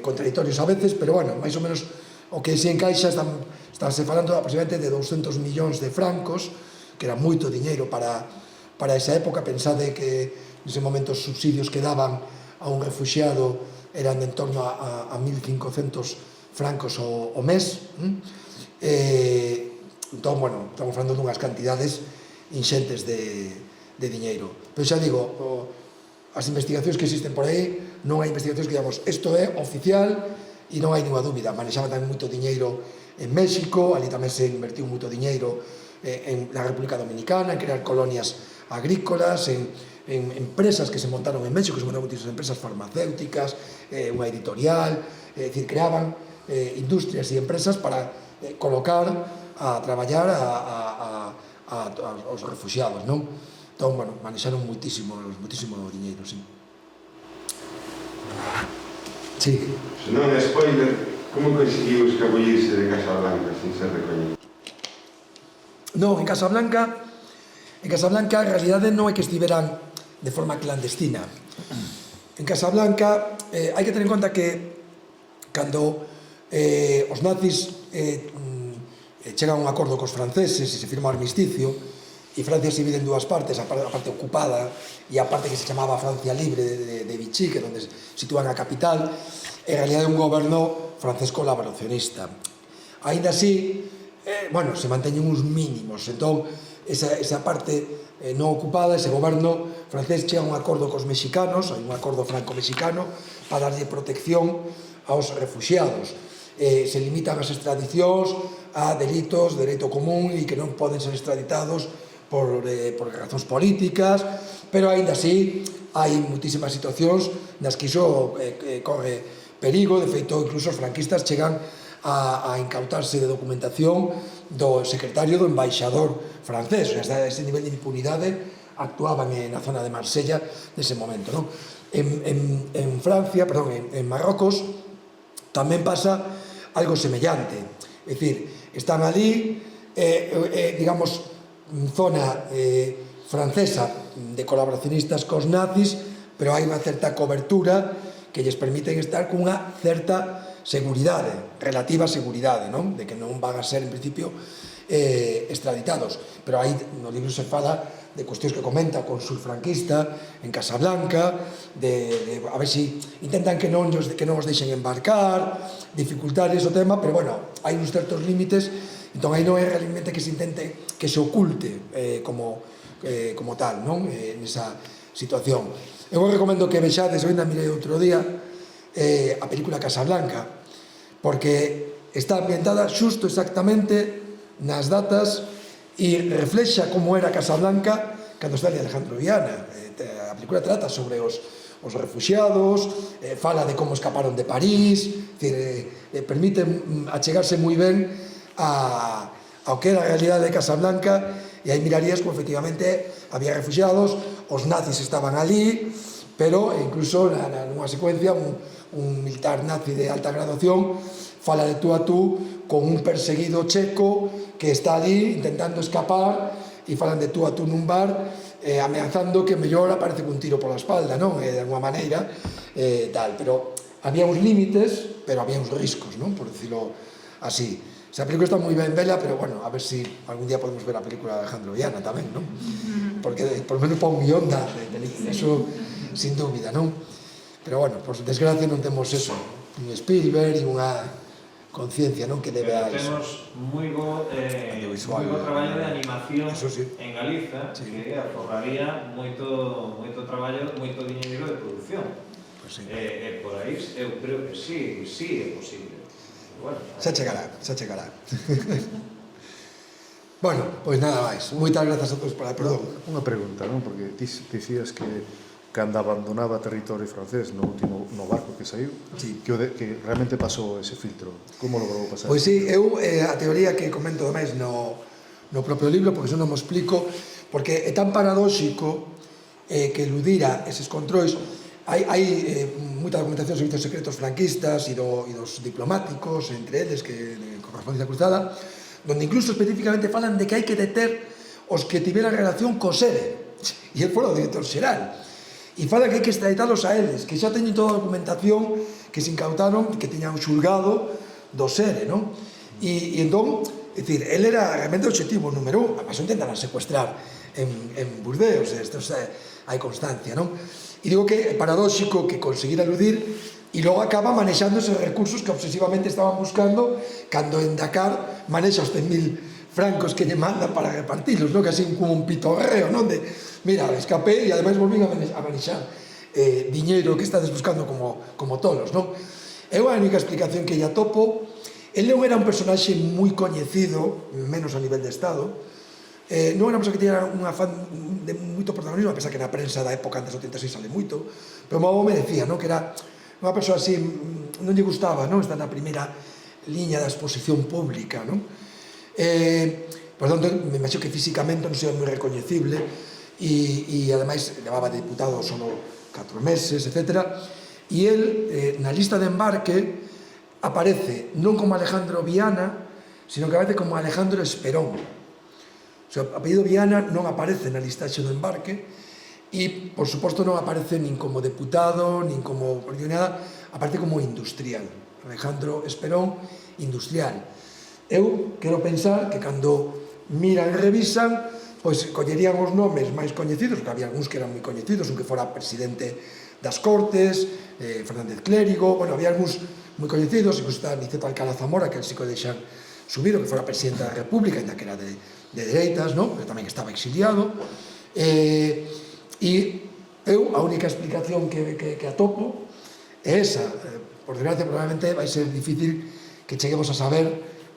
contradictorios a veces, pero bueno, máis ou menos o que se encaixa estánse falando aproximadamente de 200 millóns de francos, que era moito diñeiro para esa época. Pensade que nese momento os subsidios que daban a un refuxiado eran en torno a 1.500 francos o mes. Entón, bueno, estamos falando dunhas cantidades inxentes de diñeiro. Pero xa digo, as investigacións que existen por aí, non hai investigacións que digamos, isto é oficial e non hai ninguna dúbida. Manexaban tamén moito diñeiro en México, ali tamén se invertiu moito diñeiro en la República Dominicana, en crear colonias agrícolas, en empresas que se montaron en México, que se montaron moitas empresas farmacéuticas, unha editorial, é dicir, creaban industrias e empresas para colocar a traballar aos refugiados, non? Entón, bueno, manexaron moitísimo diñeiro, sí. Sí. Se non é spoiler, como conseguiu escabullirse de Casablanca sin ser recoñido? Non, en Casablanca, en realidade non é que estiveran de forma clandestina. En Casablanca, hai que tener en conta que cando os nazis chegan a un acordo cos franceses e se firma o armisticio, e Francia se divide en dúas partes, a parte ocupada e a parte que se chamaba Francia Libre de Vichy, que é onde sitúan a capital, en realidad é un goberno francés colaboracionista. Aínda así, bueno, se manteñen uns mínimos, entón esa parte non ocupada, ese goberno francés chega a un acordo cos mexicanos, hai un acordo franco-mexicano para darlle protección aos refugiados. Se limitan as extradicións a delitos de dereito común e que non poden ser extraditados por razóns políticas, pero aínda así hai moitísimas situacións nas que iso corre perigo. De feito, incluso os franquistas chegan a incautarse de documentación do secretario do embaixador francés. Ese nivel de impunidade actuaban na zona de Marsella nese momento, non? En Francia, perdón, en Marrocos tamén pasa algo semellante. É dicir, están ali, digamos, zona francesa de colaboracionistas cos nazis, pero hai unha certa cobertura que lles permiten estar cunha certa seguridade, relativa seguridade, non? De que non van a ser, en principio, extraditados. Pero aí no libro se fala de cuestións que comenta o cónsul franquista en Casablanca, a ver se intentan que non os deixen embarcar, dificultar ese tema, pero bueno, hai uns certos límites, entón aí non é realmente que se intente que se oculte como tal, non? Nesa situación. Eu vos recomendo que vexades, eu ainda mirei outro día, a película Casablanca, porque está ambientada xusto exactamente nas datas e reflexa como era Casablanca cando está ali Alejandro Viana. A película trata sobre os refugiados, fala de como escaparon de París, permite achegarse moi ben ao que era a realidade de Casablanca, e aí mirarías como efectivamente había refugiados, os nazis estaban ali, pero incluso nunha secuencia un militar nazi de alta graduación fala de tú a tú con un perseguido checo que está ali intentando escapar, e falan de tú a tú nun bar, ameazando que mellor aparece cun tiro pola espalda, non? De alguma maneira, tal, pero había uns límites, pero había uns riscos, non? Por decirlo así. O sea, a película está moi ben vela, pero bueno, a ver si algún día podemos ver a película de Alejandro Viana tamén, non? Porque por lo menos pa un guión da de película, eso sin dúbida, non? Pero bueno, por desgracia non temos eso, un Spielberg e unha conciencia, non, que debe a Pero iso. temos moi bo traballo de animación Eso sí. en Galiza, Sí. que aforraría moito traballo, moito diñeiro de producción. Pues sí. Por aí eu creo que sí é posible. Bueno, Xa chegará, xa chegará. Bueno, pois nada máis. Moitas grazas a todos para perdón. Unha pregunta, non? Porque ti dicías que cando abandonaba territorio francés no último no barco que saiu, Sí. que realmente pasou ese filtro. Como logrou pasar? Pois sí, eu a teoría que comento ademais no propio libro, porque non mo explico, porque é tan paradóxico que eludira eses controis. Hai moita documentación de servizos secretos franquistas e dos diplomáticos, entre eles, que de correspondencia cruzada, donde incluso especificamente falan de que hai que deter os que tiveran relación co SERE, e el fora o director xeral. E fala que hai que extraditalos a eles, que xa teñen toda a documentación que se incautaron, que tiñan xulgado do SERE, non? E entón, é dicir, ele era realmente o objetivo número 1, además o intentaran secuestrar en Burdeos, esto hai constancia, non? E digo que é paradóxico que conseguir aludir e logo acaba manexando esos recursos que obsesivamente estaban buscando cando en Dakar manexa os 100.000 francos que lle mandan para repartilos, non? Que así como un pitorreo, non? De, mira, escapé e ademais volvín a manexar diñeiro que estades buscando como tolos, non? É a única explicación que lle atopo. Ele non era un personaxe moi coñecido, menos a nivel de Estado, non era unha persoa que tiñera un afán de moito protagonismo, a pesar que na prensa da época antes do 86 sale moito, pero o meu me decía, non, que era unha persoa así, non lle gustaba, non, estar na primeira liña da exposición pública, non? Por tanto, me imagino que físicamente non sea moi recoñecible e ademais levaba de diputado solo 4 meses, etc. E el, na lista de embarque, aparece non como Alejandro Viana, sino que aparece como Alejandro Esperón. O sea, o apellido Viana non aparece na listaxe do embarque e, por suposto, non aparece nin como deputado, nin como nada, aparece como industrial. Alejandro Esperón, industrial. Eu quero pensar que cando miran e revisan, pois collerían os nomes máis coñecidos, que había algúns que eran moi coñecidos, un que fora presidente das Cortes, Fernández Clérigo, bueno, había algúns moi coñecidos, incluso está Niceto Alcalá Zamora, que el sí que deixan subido, que fora presidente da República, ainda que era de dereitas, non? Pero tamén estaba exiliado. E eu, a única explicación que atopo é esa. Por desgracia, probablemente vai ser difícil que cheguemos a saber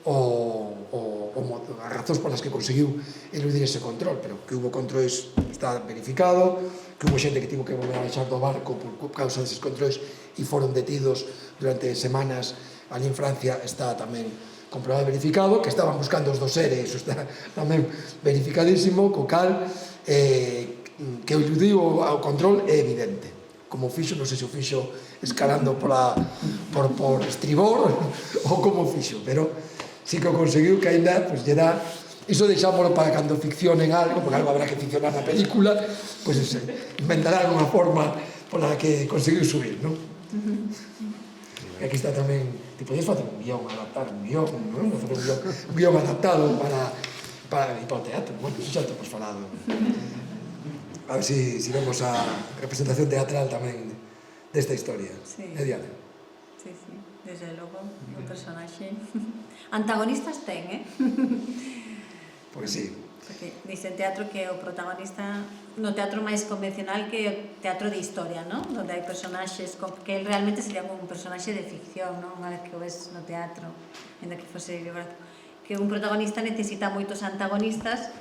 as razóns polas que conseguiu eludir ese control, pero que hubo controis está verificado, que hubo xente que tivo que volver a baixar do barco por causa deses controis e foron detidos durante semanas ali en Francia, está tamén comprobado e verificado, que estaban buscando os do SERE, iso está tamén verificadísimo, co cal que o eludiu ao control é evidente. Como fixo, non sei se o fixo escalando por estribor ou como fixo, pero sí que o conseguiu, que ainda pues, lle dá, iso deixámoslo para cando ficcionen algo, porque algo habrá que ficcionar na película, pues inventarán unha forma pola que conseguiu subir, non? E aquí está tamén, ti podes facer un guión, adaptar un guión, non? Facer un guión adaptado para o teatro, bueno, iso xa te hemos falado. A ver si vemos a representación teatral tamén desta historia. Sí. Diana. Sí, sí, desde logo, o personaxe. Antagonistas ten, Porque sí. Porque dicen teatro que o protagonista no teatro máis convencional que o teatro de historia, non? Donde hai personaxes que realmente sería como un personaxe de ficción, non? Unha vez que o ves no teatro, ainda que fose biográfico, que un protagonista necesita moitos antagonistas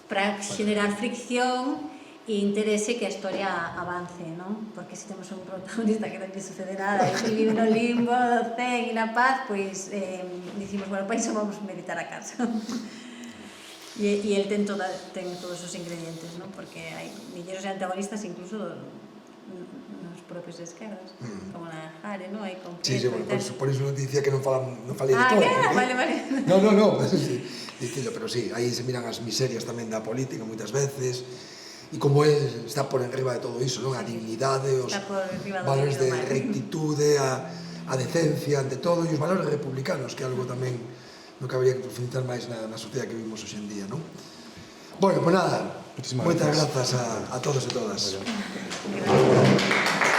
para xenerar fricción e interese que a historia avance, non? Porque se temos un protagonista que non lle sucede nada e vive no limbo, do zen e na paz, pois dicimos, bueno, pois iso vamos meditar a casa. E el ten todos os ingredientes, non? Porque hai milleiros de antagonistas incluso nos propios esquerdas, como na Jare, non? Hai completo. Sí, bueno, por iso non dicía que non falei de todo. Vale. No, sí, dicilo, pero sí, aí se miran as miserias tamén da política moitas veces, e como el está por enriba de todo iso, non? A dignidade, os valores de rectitude, a decencia ante todo, e os valores republicanos, que é algo tamén non cabería que profundizar máis na sociedade que vivimos hoxe en día, non? Bueno, pois nada, Muchísimas moitas gracias. grazas a todos e todas. Gracias.